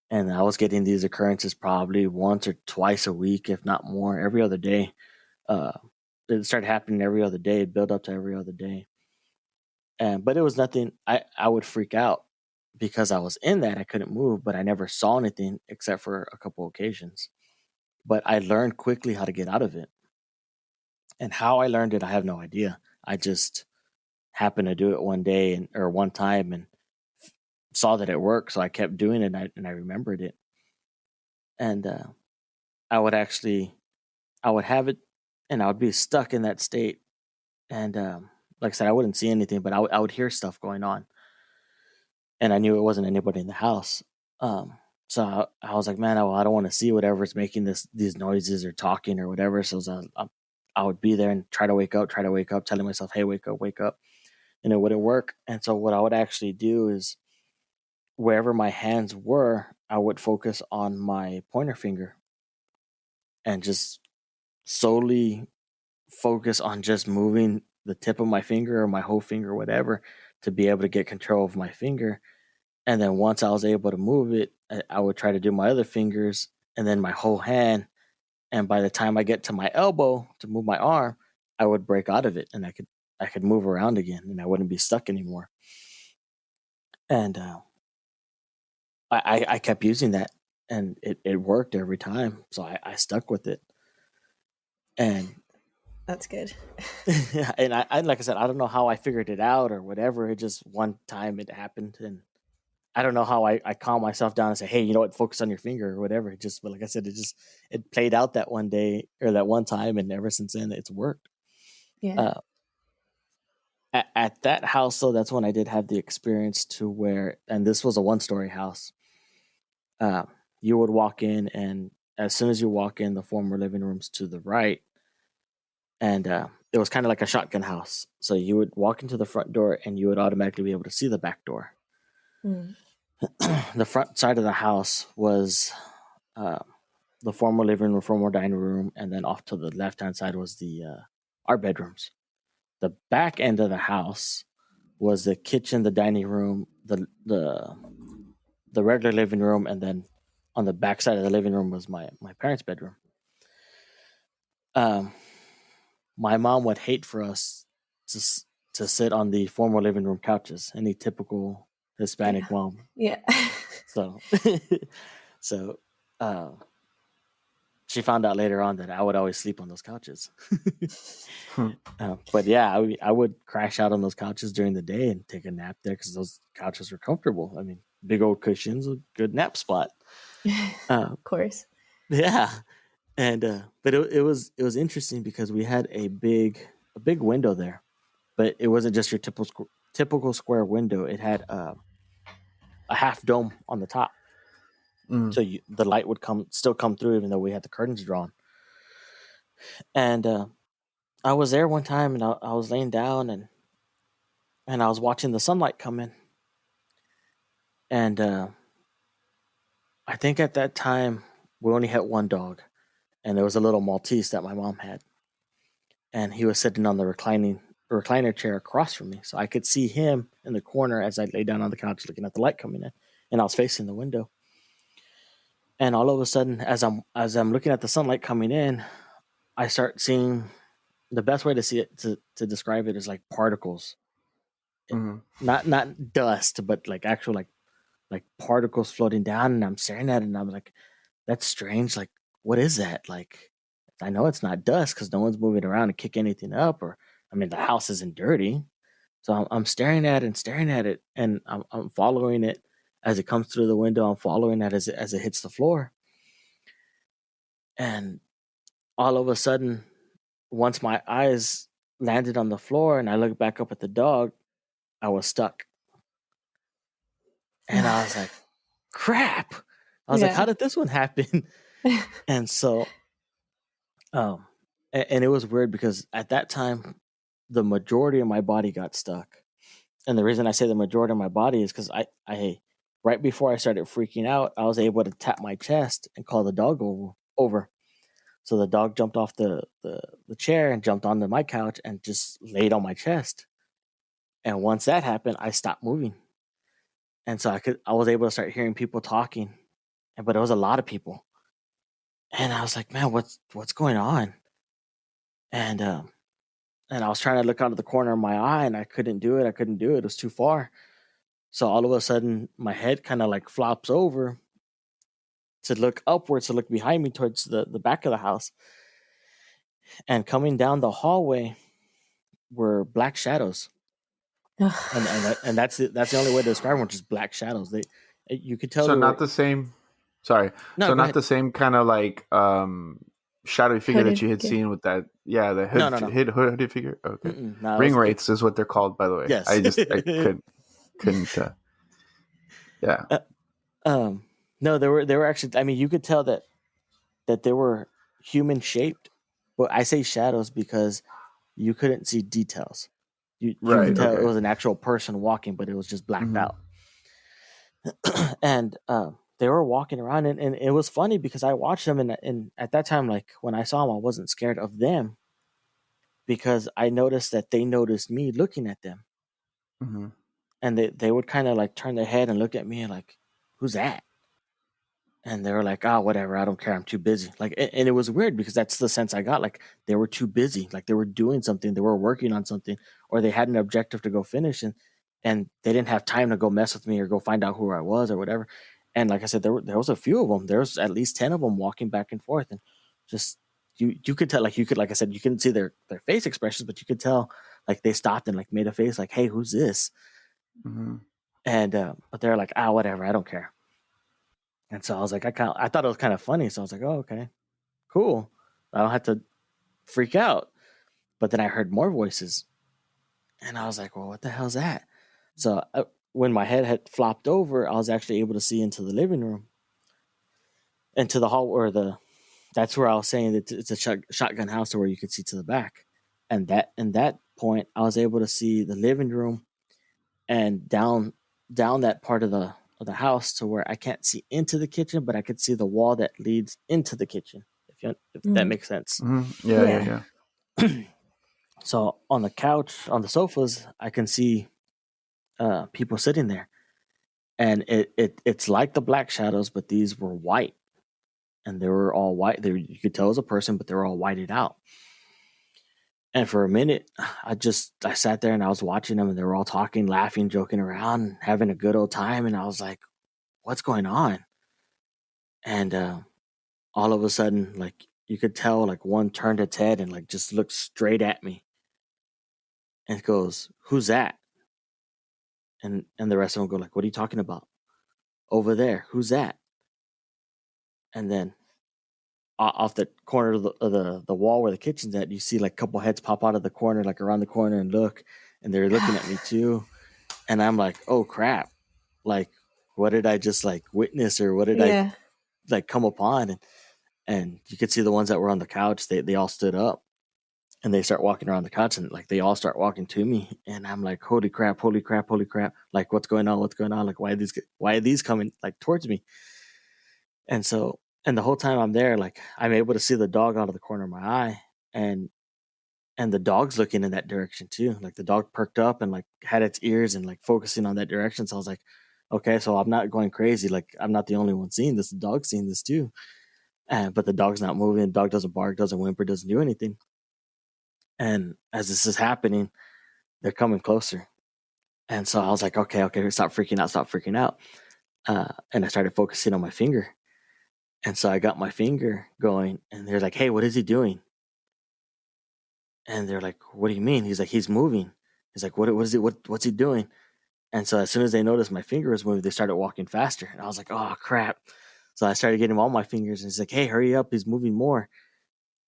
and I was getting these occurrences probably once or twice a week, if not more, every other day. Uh, it started happening every other day, it built up to every other day. And but it was nothing. I would freak out because I was in that I couldn't move, but I never saw anything except for a couple occasions. But I learned quickly how to get out of it, and how I learned it, I have no idea. I just happened to do it one day or one time and saw that it worked, so I kept doing it, and I remembered it. And I would actually I would have it, and I would be stuck in that state. And like I said, I wouldn't see anything, but I would hear stuff going on, and I knew it wasn't anybody in the house. So I was like, man, I don't want to see whatever's making these noises or talking or whatever. So I would be there and try to wake up, telling myself, hey, wake up, and it wouldn't work. And so what I would actually do is wherever my hands were, I would focus on my pointer finger and just solely focus on just moving the tip of my finger or my whole finger or whatever to be able to get control of my finger. And then once I was able to move it, I would try to do my other fingers and then my whole hand. And by the time I get to my elbow to move my arm, I would break out of it and I could move around again and I wouldn't be stuck anymore. And I kept using that, and it worked every time. So I stuck with it. And That's good. and I like I said, I don't know how I figured it out or whatever. It just one time it happened, and I don't know how I calm myself down and say, hey, you know what, focus on your finger or whatever. It just, but like I said, it played out that one day or that one time, and ever since then, it's worked. Yeah. Uh, at that house, though, that's when I did have the experience to where, and this was a one-story house. Uh, you would walk in, and as soon as you walk in, the former living room's to the right, and it was kind of like a shotgun house. So you would walk into the front door, and you would automatically be able to see the back door. Mm. The front side of the house was uh, the former living room, former dining room, and then off to the left hand side was the our bedrooms. The back end of the house was the kitchen, the dining room, the regular living room, and then on the back side of the living room was my parents' bedroom. Um, my mom would hate for us to to sit on the former living room couches. Any typical Hispanic Yeah. mom. Yeah. So, so uh, she found out later on that I would always sleep on those couches. But yeah, I would crash out on those couches during the day and take a nap there because those couches were comfortable. I mean, big old cushions, a good nap spot. Uh, Of course. Yeah, and but it was interesting because we had a big window there, but it wasn't just your typical square window. It had a half dome on the top, Mm. so the light would still come through even though we had the curtains drawn. And I was there one time, and I was laying down, and I was watching the sunlight come in, and I think at that time we only had one dog, and there was a little Maltese that my mom had, and he was sitting on the recliner chair across from me, so I could see him in the corner as I lay down on the couch looking at the light coming in, and I was facing the window. And all of a sudden, as I'm looking at the sunlight coming in, I start seeing the best way to see it to describe it is like particles, Mm. not dust, but like actual like particles floating down, and I'm staring at it, and I'm like, that's strange. Like, what is that? Like, I know it's not dust because no one's moving around to kick anything up, or I mean, the house isn't dirty. So I'm staring at it and staring at it, and I'm following it as it comes through the window. I'm following it as it hits the floor, and all of a sudden, once my eyes landed on the floor and I looked back up at the dog, I was stuck, and I was like, "Crap!" I was like, "How Yeah. did this one happen?" And so, um, and it was weird because at that time, the majority of my body got stuck. And the reason I say the majority of my body is because I right before I started freaking out, I was able to tap my chest and call the dog over. So the dog jumped off the chair and jumped onto my couch and just laid on my chest. And once that happened, I stopped moving. And so I was able to start hearing people talking, but it was a lot of people. And I was like, man, what's going on? And and I was trying to look out of the corner of my eye, and I couldn't do it. I couldn't do it. It was too far. So all of a sudden, my head kind of like flops over to look upwards, to look behind me towards the back of the house. And coming down the hallway were black shadows, and that's the only way to describe them, just black shadows. You could tell So they not were. the same. Sorry. No, So go not ahead. the same kind of like shadowy figure that Hooded you had figure. seen with that. Yeah, the No, no, no. hooded figure. Okay. No, Ring it wraiths is what they're called, by the way. yes. I couldn't. Yeah. Uh, no, they were actually. I mean, you could tell that they were human shaped, but I say shadows because you couldn't see details. You could Right. tell it Okay. was an actual person walking, but it was just blacked Hmm. out. And they were walking around, and it was funny because I watched them, and at that time, like when I saw them, I wasn't scared of them because I noticed that they noticed me looking at them, Hmm. and they would kind of like turn their head and look at me and like, who's that? And they were like, oh, whatever, I don't care, I'm too busy. Like, and it was weird because that's the sense I got. Like, they were too busy, like they were doing something, they were working on something, or they had an objective to go finish, and they didn't have time to go mess with me or go find out who I was or whatever. And like I said, there was a few of them. There was at least 10 of them walking back and forth, and just you could tell, like I said, you couldn't see their face expressions, but you could tell like they stopped and like made a face like, hey, who's this? Hmm. And but they're like, ah, whatever, I don't care. And so I was like, I thought it was kind of funny. So I was like, oh, okay, cool. I don't have to freak out. But then I heard more voices, and I was like, well, what the hell's that? So when my head had flopped over, I was actually able to see into the living room, into the hall, or that's where I was saying that it's a shotgun house to where you could see to the back. And that point, I was able to see the living room and down that part of the house to where I can't see into the kitchen, but I could see the wall that leads into the kitchen. If that Mm. makes sense. Hmm. Yeah. Yeah. Yeah. Yeah. So on the couch, on the sofas, I can see people sitting there, and it's like the black shadows, but these were white, and they were all white. You could tell it was a person, but they were all whited out. And for a minute, I sat there and I was watching them, and they were all talking, laughing, joking around, having a good old time, and I was like, "What's going on?" And all of a sudden, like you could tell, like one turned its head and like just looked straight at me and goes, "Who's that?" And the rest of them go like, "What are you talking about? Over there? Who's that?" And then off the corner of the wall where the kitchen's at. You see like a couple heads pop out of the corner, like around the corner, and look, and they're looking at me too. And I'm like, oh crap! Like, what did I just like witness, or what did I Yeah. like come upon? And you could see the ones that were on the couch. They all stood up and they start walking around the couch, and like they all start walking to me, and I'm like, holy crap, holy crap, holy crap! Like, what's going on? What's going on? Like, why are these coming like towards me? And so, and the whole time I'm there, like I'm able to see the dog out of the corner of my eye, and the dog's looking in that direction too. Like the dog perked up and like had its ears and like focusing on that direction. So I was like, okay, so I'm not going crazy. Like I'm not the only one seeing this. The dog's seeing this too. But the dog's not moving. The dog doesn't bark, doesn't whimper, doesn't do anything. And as this is happening, they're coming closer. And so I was like, okay, stop freaking out, stop freaking out. And I started focusing on my finger. And so I got my finger going, and they're like, hey, what is he doing? And they're like, what do you mean? He's like, he's moving. He's like, what's he doing? And so as soon as they noticed my finger was moving, they started walking faster. And I was like, oh crap. So I started getting all my fingers, and he's like, hey, hurry up, he's moving more.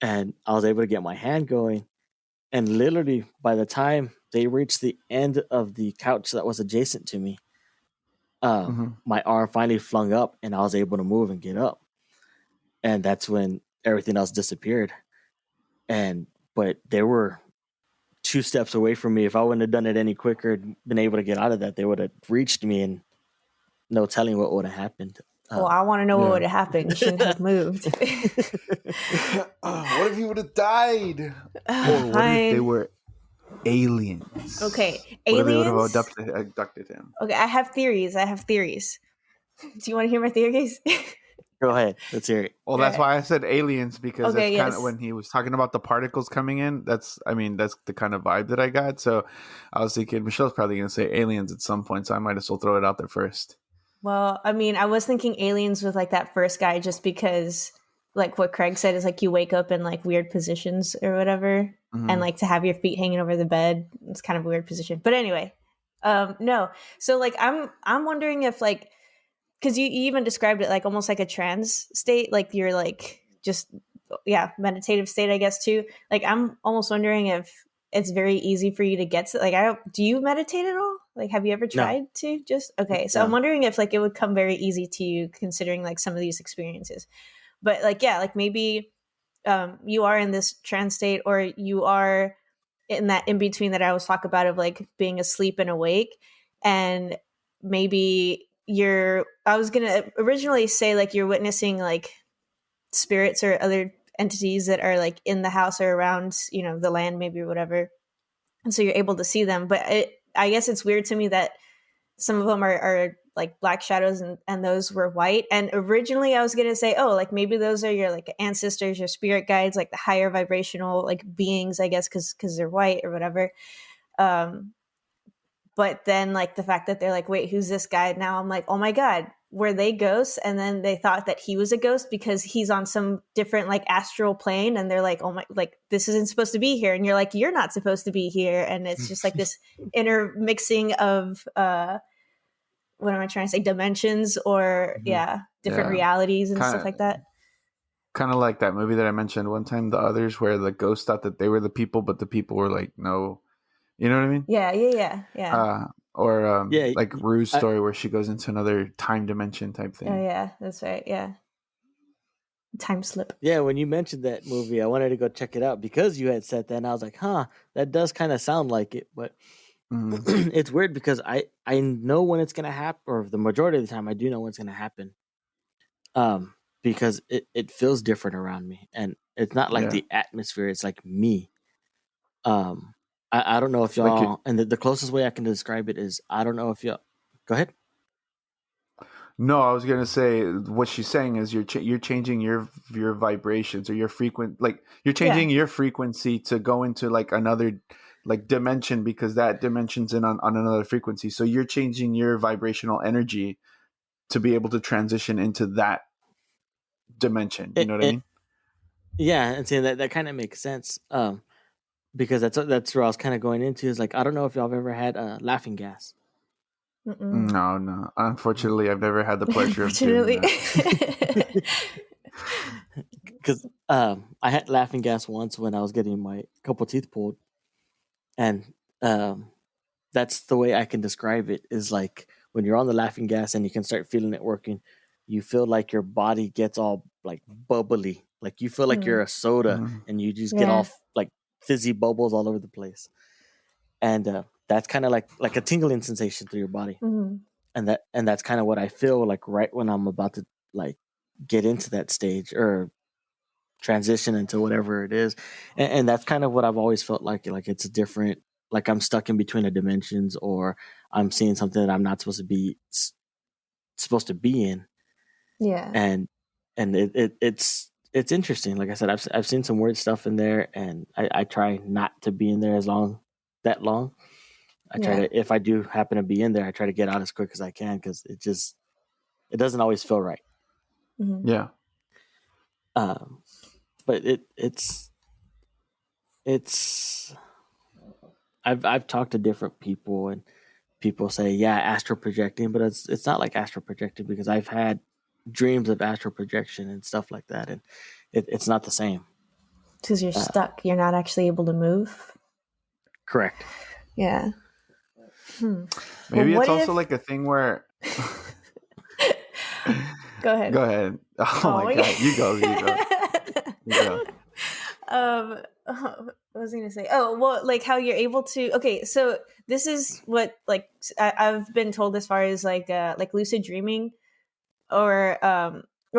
And I was able to get my hand going. And literally by the time they reached the end of the couch that was adjacent to me, my arm finally flung up and I was able to move and get up. And that's when everything else disappeared. But they were 2 steps away from me. If I wouldn't have done it any quicker, been able to get out of that, they would have reached me, and no telling what would have happened. Well, I want to know what would have happened. You shouldn't have moved. What if he would have died? Or what if they were aliens? Okay, What if they would aliens. have abducted him? Okay, I have theories. Do you want to hear my theories? Go ahead. Let's hear it. Well, that's why I said aliens, because Okay, that's kind yes. of when he was talking about the particles coming in. That's the kind of vibe that I got. So I was thinking Michelle's probably going to say aliens at some point, so I might as well throw it out there first. Well, I mean, I was thinking aliens with like that first guy, just because like what Craig said is like you wake up in like weird positions or whatever, and like to have your feet hanging over the bed, it's kind of a weird position. But anyway, no. So like I'm wondering if like, because you even described it like almost like a trance state, like you're like just meditative state, I guess too. Like I'm almost wondering if it's very easy for you to get to, like, do you meditate at all? Like, have you ever tried to just, okay. So I'm wondering if like it would come very easy to you considering like some of these experiences, but like, yeah, like maybe you are in this trance state, or you are in that in between that I was talking about of like being asleep and awake. And maybe I was going to originally say like you're witnessing like spirits or other entities that are like in the house or around, the land maybe or whatever. And so you're able to see them. But I guess it's weird to me that some of them are like black shadows and those were white. And originally I was going to say, oh, like maybe those are your like ancestors, your spirit guides, like the higher vibrational like beings, I guess, because they're white or whatever. But then like the fact that they're like, wait, who's this guy? Now I'm like, oh my God, were they ghosts? And then they thought that he was a ghost because he's on some different like astral plane. And they're like, oh my, like this isn't supposed to be here. And you're like, you're not supposed to be here. And it's just like this intermixing of, what am I trying to say? Dimensions or different realities and stuff like that. Kind of like that movie that I mentioned one time, The Others, where the ghosts thought that they were the people, but the people were like, no. You know what I mean? Yeah. Like Rue's story where she goes into another time dimension type thing. Oh, yeah, that's right. Yeah. Time slip. Yeah, when you mentioned that movie, I wanted to go check it out because you had said that, and I was like, that does kind of sound like it. But it's weird because I know when it's going to happen, or the majority of the time I do know when it's going to happen. Because it feels different around me, and it's not like the atmosphere, it's like me. I don't know if y'all, like and the closest way I can describe it is, I don't know if y'all, go ahead. No, I was gonna say what she's saying is you're changing your vibrations or your you're changing your frequency to go into like another like dimension, because that dimension's in on another frequency. So you're changing your vibrational energy to be able to transition into that dimension. You know what I mean? Yeah, and see that kind of makes sense. Because that's where I was kind of going into, is like, I don't know if y'all have ever had laughing gas. No. Unfortunately, I've never had the pleasure of doing that. because I had laughing gas once when I was getting my couple teeth pulled, and that's the way I can describe it. Is like when you're on the laughing gas and you can start feeling it working, you feel like your body gets all like bubbly, like you feel like you're a soda, Mhm. and you just get Yeah. all like fizzy bubbles all over the place, and that's kind of like a tingling sensation through your body, Mm-hmm. and that's kind of what I feel like right when I'm about to like get into that stage or transition into whatever it is, and that's kind of what I've always felt like it's a different, like I'm stuck in between the dimensions, or I'm seeing something that I'm not supposed to be in, Yeah. and it's interesting. Like I said, I've seen some weird stuff in there, and I try not to be in there that long. I try Yeah. to, if I do happen to be in there, I try to get out as quick as I can because it doesn't always feel right. Mm-hmm. Yeah. But it's I've talked to different people, and people say, yeah, astral projecting, but it's not like astral projecting because I've had dreams of astral projection and stuff like that, and it's not the same. Because you're Uh, stuck. You're not actually able to move. Correct. Yeah. Well, Maybe it's what also if? like a thing where. Go ahead. Go ahead. Oh Oh my my god, you go, you go, you go. What was I gonna say? Oh, well, like how you're able to. Okay, so this is what like I've been told as far as like lucid dreaming or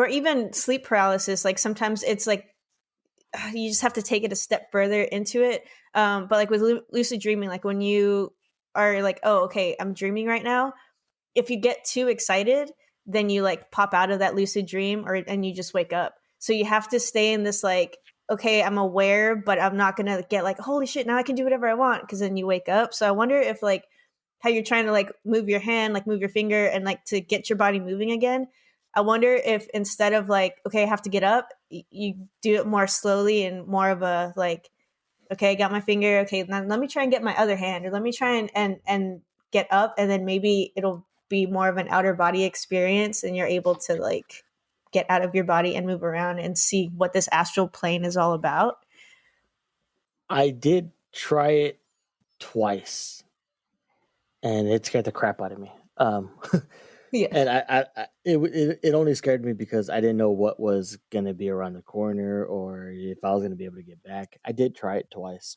even sleep paralysis. Like sometimes it's like you just have to take it a step further into it. But like with lucid dreaming, like when you are like, oh, okay, I'm dreaming right now. If you get too excited, then you like pop out of that lucid dream and you just wake up. So you have to stay in this like, okay, I'm aware, but I'm not gonna get like, holy shit, now I can do whatever I want, because then you wake up. So I wonder if like how you're trying to like move your hand, like move your finger and like to get your body moving again. I wonder if instead of like, okay, I have to get up, you do it more slowly and more of a like, okay, I got my finger. Okay, now let me try and get my other hand, or let me try and get up, and then maybe it'll be more of an outer body experience, and you're able to like get out of your body and move around and see what this astral plane is all about. I did try it twice, and it scared the crap out of me. Yeah, And it only scared me because I didn't know what was gonna be around the corner or if I was gonna be able to get back. I did try it twice,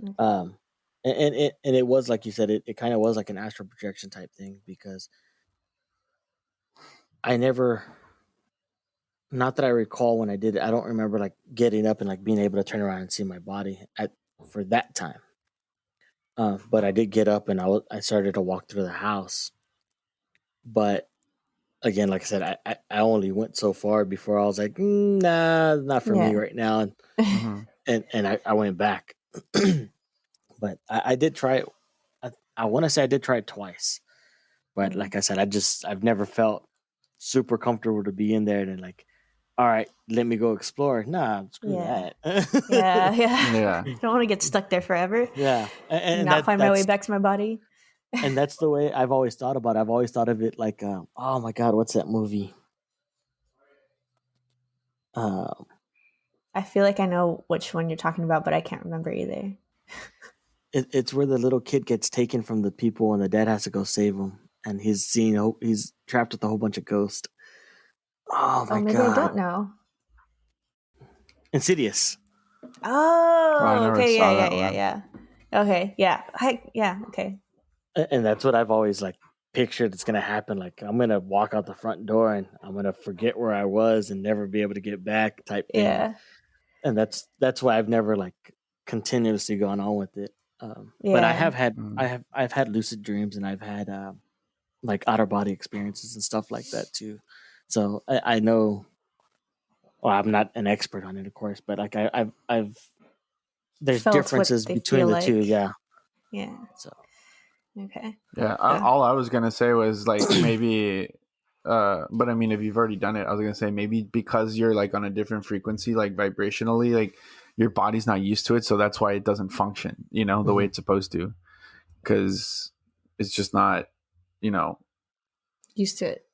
okay. um, and it was like you said, it kind of was like an astral projection type thing because I never, not that I recall when I did it, I don't remember like getting up and like being able to turn around and see my body at for that time. But I did get up and I started to walk through the house, but again, like I said, I only went so far before I was like, nah, not for me Yeah. right now, and Hmm. I went back, but I did try it. I want to say I did try it twice, but Mm. like I said, I've never felt super comfortable to be in there and like, all right, let me go explore. Nah, screw Yeah. that. Yeah. Yeah. Yeah. I don't want to get stuck there forever. Yeah, and Not find my way back to my body. that's the way I've always thought about it. I've always thought of it like, oh my god, what's that movie? Um, I feel like I know which one you're talking about, but I can't remember either. it's where the little kid gets taken from the people and the dad has to go save him, and he's trapped with a whole bunch of ghosts. Oh Oh, my maybe I god, don't know. Insidious. Oh, I Oh, never okay, yeah, saw yeah, that yeah, one. yeah. Okay, yeah, yeah, okay, And that's what I've always like pictured it's gonna happen. Like I'm gonna walk out the front door and I'm gonna forget where I was and never be able to get back, type thing. yeah, And that's why I've never like continuously gone on with it. But I yeah. have had Mm. I've had lucid dreams and I've had like outer body experiences and stuff like that too. So I know. Well, I'm not an expert on it, of course, but like I've there's Felt what differences they between feel the two. like. Yeah. Yeah. So Okay. Yeah. Yeah. All I was gonna say was like maybe. But I mean, if you've already done it, I was gonna say maybe because you're like on a different frequency, like vibrationally, like your body's not used to it, so that's why it doesn't function, the way mhm. it's supposed to, because it's just not, you know, Used to it.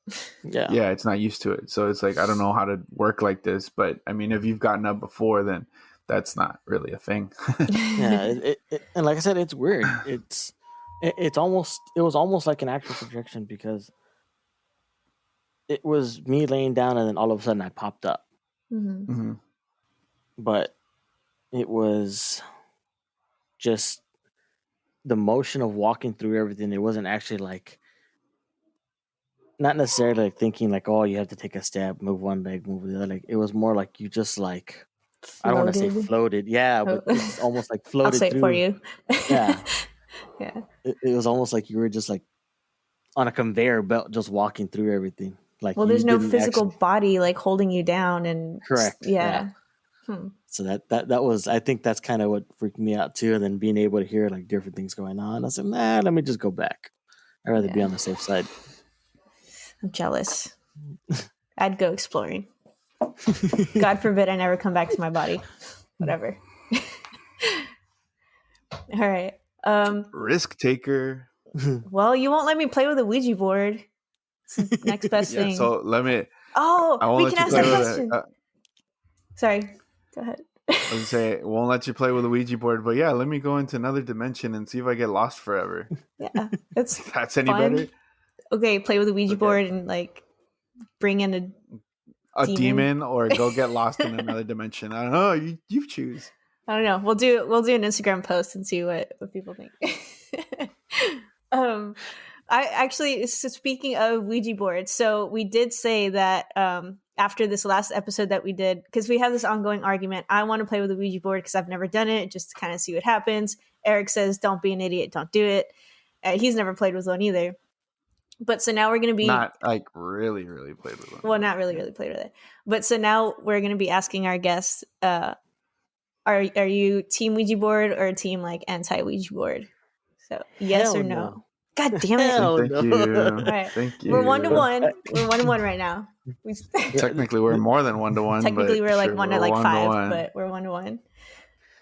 Yeah. Yeah, it's not used to it. So it's like, I don't know how to work like this. But I mean, if you've gotten up before, then that's not really a thing. Yeah. And like I said, it's weird. It was almost like an actual projection because it was me laying down and then all of a sudden I popped up. Mhm. Hmm. But it was just the motion of walking through everything. It wasn't actually like, not necessarily like thinking like, oh, you have to take a step, move one leg, move the other leg. It was more like you just like, I don't want to say Floated. floated. Yeah, Oh. but it's almost like I'll floated say it for through. you. Yeah. Yeah. It was almost like you were just like on a conveyor belt, just walking through everything. Like Well, you there's no didn't physical actually. body like holding you down, and Correct. Yeah. yeah. Hmm. So that was, I think that's kind of what freaked me out too. And then being able to hear like different things going on, I said, nah, let me just go back. I'd rather be Yeah. on the safe side. I'm jealous. I'd go exploring. God forbid I never come back to my body. Whatever. All right. Risk taker. Well, you won't let me play with a Ouija board. It's the next best Yeah. thing. So let me. Oh, I won't we let can you ask play that with question. Sorry. Go ahead. I was gonna say, won't let you play with a Ouija board, but yeah, let me go into another dimension and see if I get lost forever. Yeah, it's If that's any better. fun. Okay, play with a Ouija Okay. board and like bring in a A demon. demon or go get lost in another dimension. I don't know. You choose. I don't know. We'll do an Instagram post and see what people think. um, I actually, so speaking of Ouija boards, so we did say that after this last episode that we did, because we have this ongoing argument. I want to play with a Ouija board because I've never done it, just to kind of see what happens. Eric says, "Don't be an idiot, don't do it." He's never played with one either. But so now we're going to be, Not like really, really played with well, one. not really, really played with it. But so now we're going to be asking our guests, are you team Ouija board or team like anti Ouija board? So yes or Hell no? no. God damn it! Hell Thank no. All you. right, Thank we're one to you. one. We're 1-1 right now. We Technically, we're more than 1-1, technically but we're like sure, one to we're like 5, 1-1. but we're 1-1.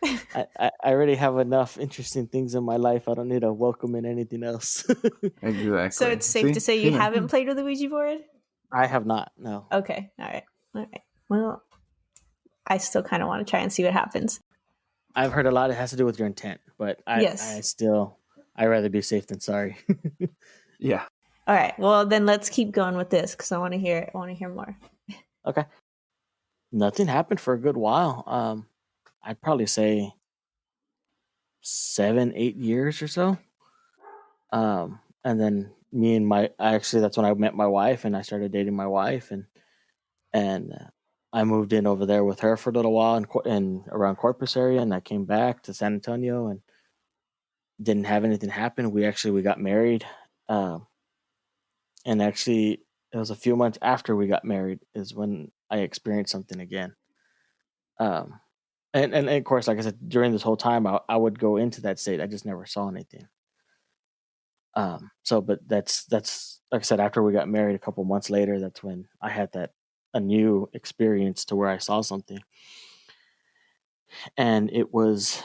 I already have enough interesting things in my life. I don't need to welcome in anything else. So Exactly. it's safe to See, say you you know. haven't played with a Ouija board. I have not. No. Okay, all right. Well, I still kind of want to try and see what happens. I've heard a lot. It has to do with your intent, but Yes. I'd rather be safe than sorry. Yeah. All right. Well, then let's keep going with this because I want to hear. I want to hear more. Okay. Nothing happened for a good while. I'd probably say 7, 8 years or so. And then actually that's when I met my wife and I started dating my wife and I moved in over there with her for a little while in around Corpus area, and I came back to San Antonio and didn't have anything happen. We got married, um, and actually it was a few months after we got married is when I experienced something again. Um, and of course, like I said, during this whole time, I would go into that state. I just never saw anything. But that's like I said, after we got married, a couple months later, that's when I had a new experience to where I saw something, and it was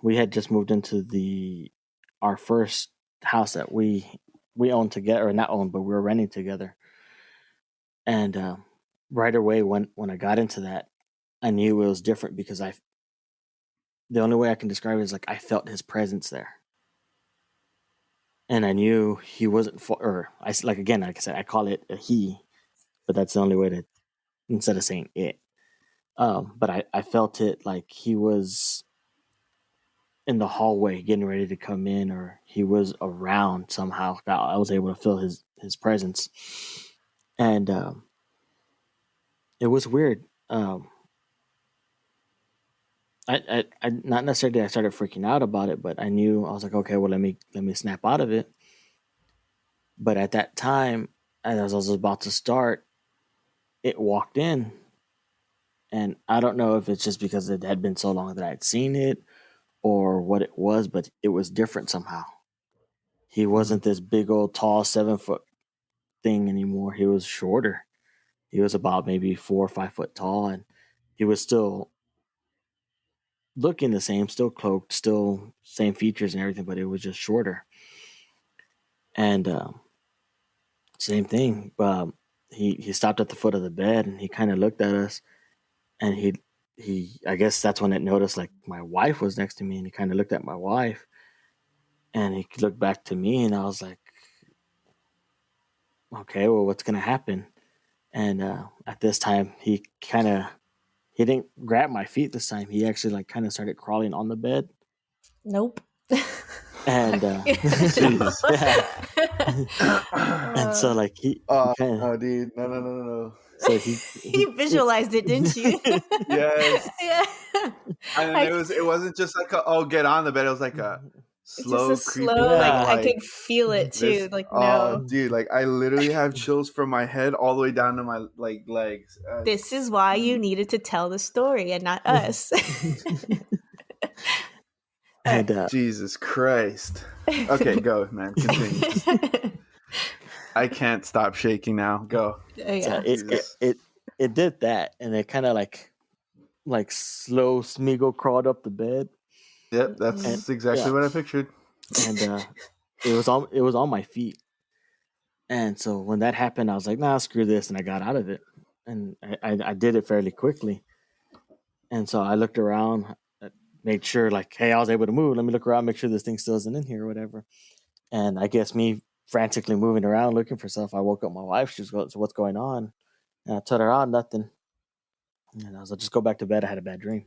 we had just moved into our first house that we owned together, or not owned, but we were renting together, and right away when I got into that, I knew it was different because the only way I can describe it is like I felt his presence there. And I knew he wasn't or like again, like I said, I call it a he, but that's the only way to, instead of saying it. But I felt it like he was in the hallway getting ready to come in, or he was around somehow. I was able to feel his presence, and it was weird. I not necessarily I started freaking out about it, but I knew I was like, okay, well let me snap out of it. But at that time, as I was about to start, it walked in. And I don't know if it's just because it had been so long that I'd seen it or what it was, but it was different somehow. He wasn't this big old tall 7 foot thing anymore. He was shorter. He was about maybe 4 or 5 foot tall, and he was still looking the same, still cloaked, still same features and everything, but it was just shorter. And Same thing. He stopped at the foot of the bed and he kind of looked at us, and he I guess that's when it noticed like my wife was next to me, and he kind of looked at my wife, and he looked back to me, and I was like, okay, well, what's gonna happen? And at this time, he didn't grab my feet this time. He actually like kind of started crawling on the bed, Nope. and Jeez. yeah, and so like he kind of Oh, dude, no. so You visualized it, didn't you? Yes, Yeah. and I, it wasn't just like get on the bed. It was like a it's just a slow creeping slow, like kind of yeah. I like could feel it this. too. Like, Oh, no, dude, like I literally have chills from my head all the way down to my like legs. this is why you needed to tell the story and not us. All And right. Jesus Christ. Okay, go, man. Continue. Just I can't stop shaking now. Go. so Yeah. Jesus. it did that, and it kind of like slow Smeagol crawled up the bed, Yep, and that's exactly yeah, what I pictured. and it was on my feet. And so when that happened, I was like, nah, screw this, and I got out of it, and I did it fairly quickly. And so I looked around, made sure like, hey, I was able to move. Let me look around, make sure this thing still isn't in here or whatever. And I guess me frantically moving around looking for stuff, I woke up my wife. She goes, "So what's going on?" And I told her, "Oh, nothing." And I was like, "Just go back to bed. I had a bad dream."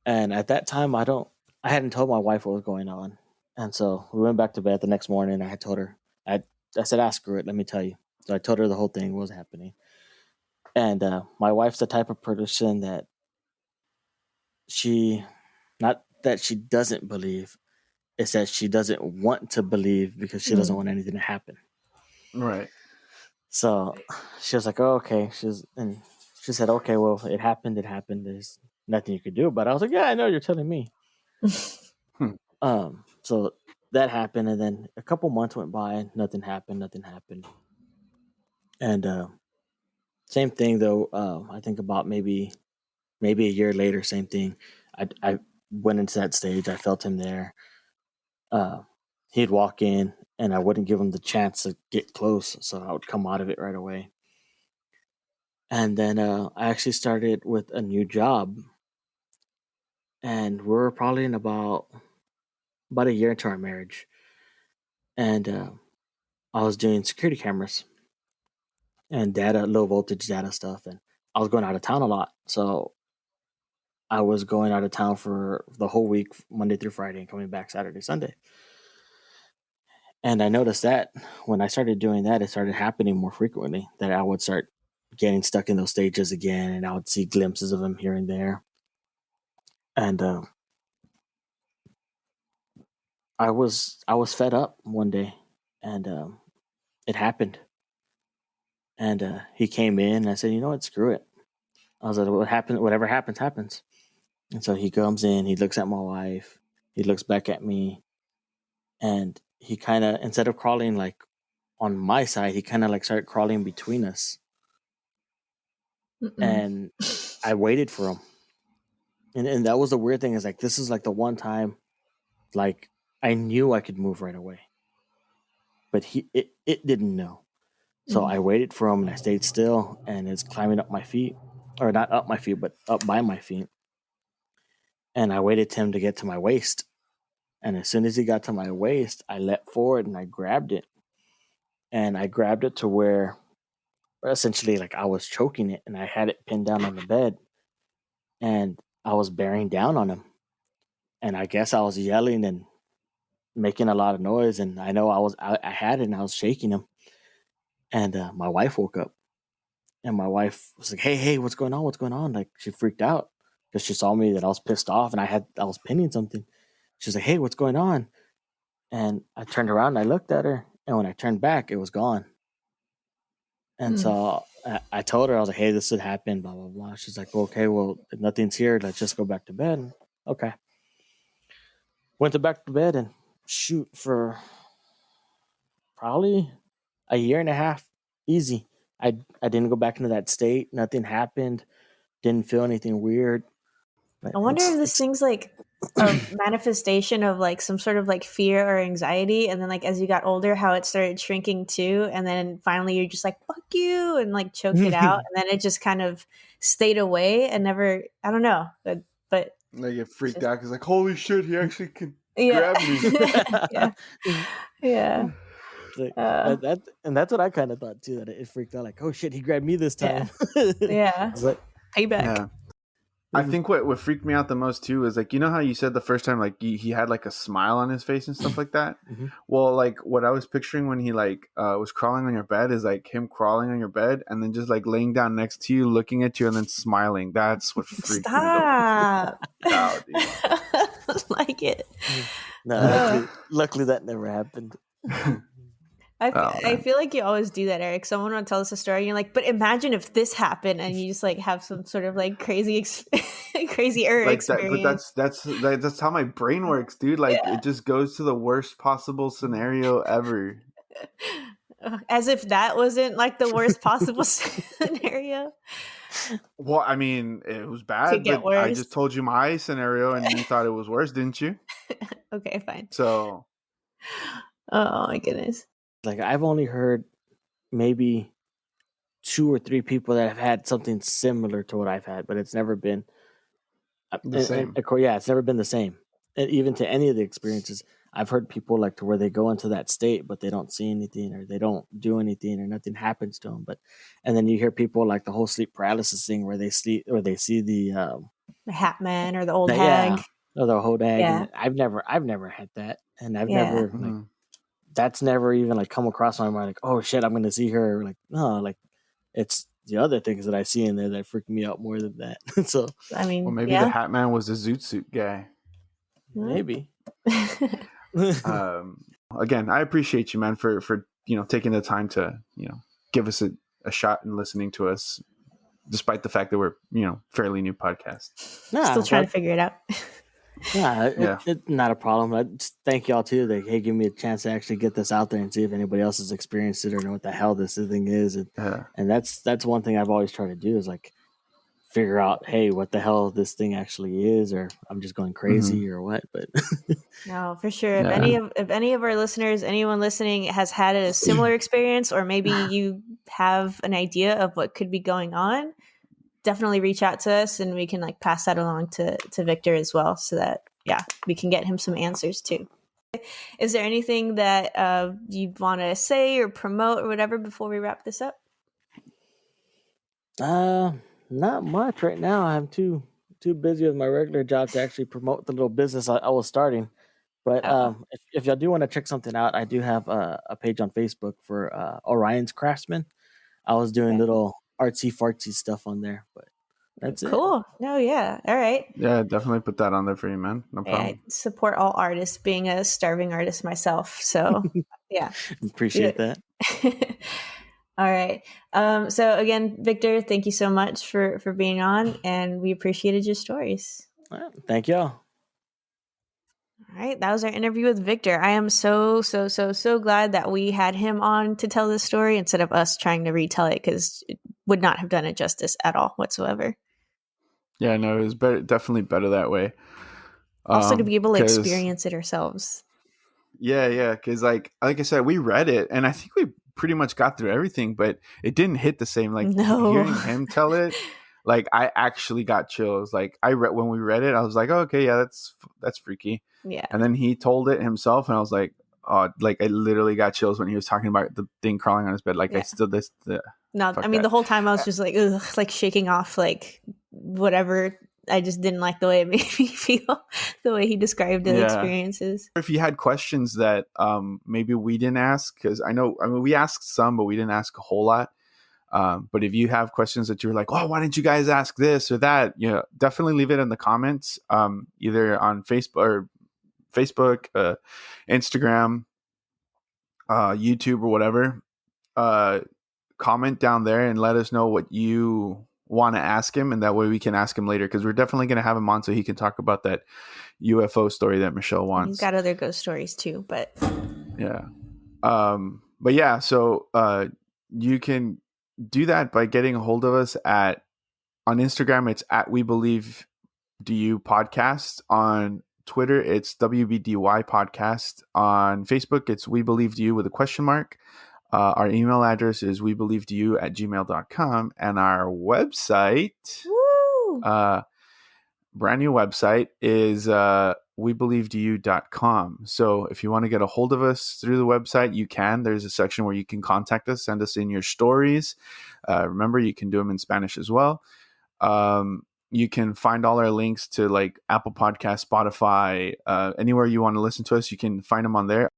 And at that time, I hadn't told my wife what was going on. And so we went back to bed the next morning. I had told her, I said, "Ah, screw it. Let me tell you." So I told her the whole thing, what was happening. And my wife's the type of person that she, not that she doesn't believe, it's that she doesn't want to believe because she doesn't want anything to happen. Right. So she was like, "Oh, okay." And she said, "Okay, well, it happened. It happened. There's nothing you could do." But I was like, "Yeah, I know. You're telling me." So that happened, and then a couple months went by, nothing happened, nothing happened. And same thing though. I think about maybe a year later, same thing. I went into that stage. I felt him there. Uh, he'd walk in, and I wouldn't give him the chance to get close, so I would come out of it right away. And then I actually started with a new job, and we're probably in about a year into our marriage, and I was doing security cameras and data, low voltage data stuff, and I was going out of town a lot, so I was going out of town for the whole week, Monday through Friday, and coming back Saturday, Sunday. And I noticed that when I started doing that, it started happening more frequently. That I would start getting stuck in those stages again, and I would see glimpses of him here and there. And I was fed up one day, and it happened. And he came in, and I said, "You know what? Screw it." I was like, "What happened? Whatever happens, happens." And so he comes in, he looks at my wife, he looks back at me, and he kind of, instead of crawling like on my side, he kind of like started crawling between us. And I waited for him. And that was the weird thing, is like, this is like the one time, like, I knew I could move right away, but it didn't know. So I waited for him, and I stayed still, and it's climbing up my feet, or not up my feet, but up by my feet. And I waited him to get to my waist. And as soon as he got to my waist, I leapt forward and I grabbed it. And I grabbed it to where essentially like I was choking it, and I had it pinned down on the bed, and I was bearing down on him. And I guess I was yelling and making a lot of noise. And I know I had it, and I was shaking him. And my wife woke up, and my wife was like, "Hey, hey, what's going on? What's going on?" Like, she freaked out because she saw me that I was pissed off, and I was pinning something. She was like, "Hey, what's going on?" And I turned around and I looked at her, and when I turned back, it was gone. And so I told her, I was like, "Hey, this had happened, blah blah blah." She's like, "Well, okay, well, if nothing's here, let's just go back to bed." Okay, went to back to bed, and shoot, for probably a year and a half, easy. I didn't go back into that state. Nothing happened. Didn't feel anything weird. But I wonder if this thing's like a manifestation of like some sort of like fear or anxiety, and then like as you got older, how it started shrinking too, and then finally you're just like fuck you and like choked it out, and then it just kind of stayed away and never. I don't know, but Like it freaked just, out because like holy shit, he actually can yeah, grab me. yeah, yeah. Like, Uh, and that's what I kind of thought too. That it freaked out. Like, oh shit, he grabbed me this yeah, time. yeah. It's like, Payback. Yeah. I think what freaked me out the most too is like, you know how you said the first time like he had like a smile on his face and stuff like that. Mhm. Well, like what I was picturing when he like was crawling on your bed is like him crawling on your bed and then just like laying down next to you, looking at you, and then smiling. That's what freaked me the Stop. fuck out, dude. Like it. No, Uh, luckily that never happened. Oh I man. feel like you always do that, Eric. Someone will tell us a story, and you're like, "But imagine if this happened," and you just like have some sort of like crazier Like that, but experience. that's how my brain works, dude. Like Yeah, it just goes to the worst possible scenario ever. as if that wasn't like the worst possible scenario. Well, I mean, it was Could bad, get but I just worse. told you my scenario and you thought it was worse, didn't you? Okay, fine. So, Oh my goodness. Like I've only heard maybe 2 or 3 people that have had something similar to what I've had, but it's never been. the same. Of course, yeah, it's never been the same. And even to any of the experiences, I've heard people like to where they go into that state, but they don't see anything or they don't do anything or nothing happens to them. But and then you hear people like the whole sleep paralysis thing where they sleep or they see The Hat Man or the old that hag. yeah or the whole dag. Yeah, And I've never had that, and I've yeah. never like Mhm. that's never even like come across my mind like, oh shit, I'm gonna see her. Like no, like it's the other things that I see in there that freak me out more than that. So I Well, mean, maybe the yeah. Hat Man was a Zoot Suit guy. maybe. Um, Again, I appreciate you, man, for taking the time to give us a shot and listening to us, despite the fact that we're fairly new podcast. Still Nah, trying to figure it out. nah, Yeah. it's not a problem. I just thank y'all too. That hey, give me a chance to actually get this out there and see if anybody else has experienced it or know what the hell this thing is. And that's one thing I've always tried to do is like figure out, hey, what the hell this thing actually is, or I'm just going crazy or what. But No, for sure. Yeah. If any of our listeners, anyone listening has had a similar experience, or maybe you have an idea of what could be going on, definitely reach out to us and we can like pass that along to Victor as well, so that we can get him some answers too. Is there anything that you want to say or promote or whatever before we wrap this up? not much right now. I'm too busy with my regular job to actually promote the little business I was starting. But Oh, if y'all do want to check something out, I do have a page on Facebook for Orion's Craftsman. I was doing okay. little artsy fartsy stuff on there, but that's it. Cool. No, yeah. All right. Yeah, definitely put that on there for you, man. No I problem. support all artists, being a starving artist myself. So, yeah. Appreciate that. All right. So again, Victor, thank you so much for being on, and we appreciated your stories. All right, thank y'all. All right, that was our interview with Victor. I am so glad that we had him on to tell this story instead of us trying to retell it, because it would not have done it justice at all whatsoever. Yeah, no, it was better, definitely better that way. Also, to be able to 'Cause experience it ourselves. yeah, because like I said, we read it, and I think we pretty much got through everything, but it didn't hit the same. Like No. hearing him tell it, like I actually got chills. Like I read when we read it, I was like, oh, okay, yeah, that's freaky. Yeah. And then he told it himself, and I was like, oh, like I literally got chills when he was talking about the thing crawling on his bed. Like I Yeah. still this. No, Fuck I mean, that. the whole time I was just like, ugh, like shaking off, like whatever. I just didn't like the way it made me feel, the way he described the experiences. If you had questions that maybe we didn't ask, because I mean, we asked some, but we didn't ask a whole lot. But if you have questions that you're like, oh, why didn't you guys ask this or that? Definitely leave it in the comments, either on Facebook, Instagram, YouTube, or whatever. Comment down there and let us know what you want to ask him, and that way we can ask him later, because we're definitely going to have him on so he can talk about that UFO story that Michelle wants. He's got other ghost stories too, but yeah. But yeah, so you can do that by getting a hold of us on Instagram. It's at We Believe Do You Podcast. On Twitter, it's WBDY Podcast. On Facebook, it's We Believed You with a question mark. Our email address is webelievedyou@gmail.com. And our website, Woo! brand new website, is webelievedyou.com. So if you want to get a hold of us through the website, you can. There's a section where you can contact us, send us in your stories. Remember, you can do them in Spanish as well. You can find all our links to like Apple Podcast, Spotify, anywhere you want to listen to us. You can find them on there.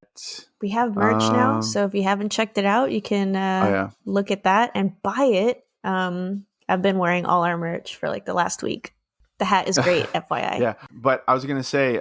We have merch now, so if you haven't checked it out, you can look at that and buy it. I've been wearing all our merch for like the last week. The hat is great, FYI. Yeah, but I was gonna say,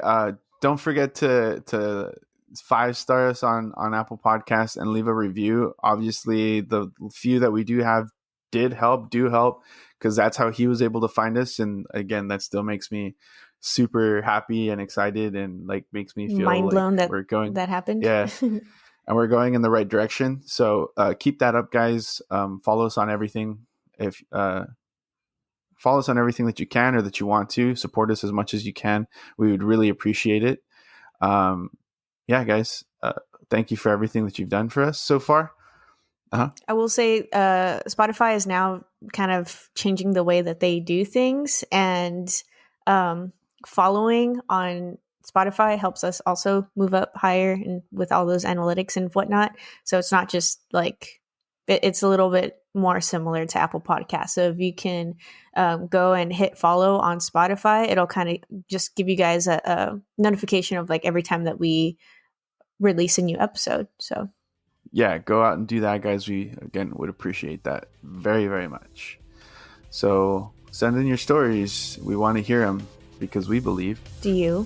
don't forget to 5-star us on Apple Podcasts and leave a review. Obviously, the few that we do have do help, because that's how he was able to find us. And again, that still makes me super happy and excited, and like makes me feel mind blown like that we're going. That happened. Yeah. And we're going in the right direction. So keep that up, guys. Follow us on everything. Follow us on everything that you can or that you want to. Support us as much as you can. We would really appreciate it. Yeah, guys. Thank you for everything that you've done for us so far. I will say Spotify is now kind of changing the way that they do things, and following on Spotify helps us also move up higher and with all those analytics and whatnot. So it's not just like it's a little bit more similar to Apple Podcasts. So if you can go and hit follow on Spotify, it'll kind of just give you guys a notification of like every time that we release a new episode. So yeah, go out and do that, guys. We again would appreciate that very, very much. So send in your stories. We want to hear them because we believe. Do you?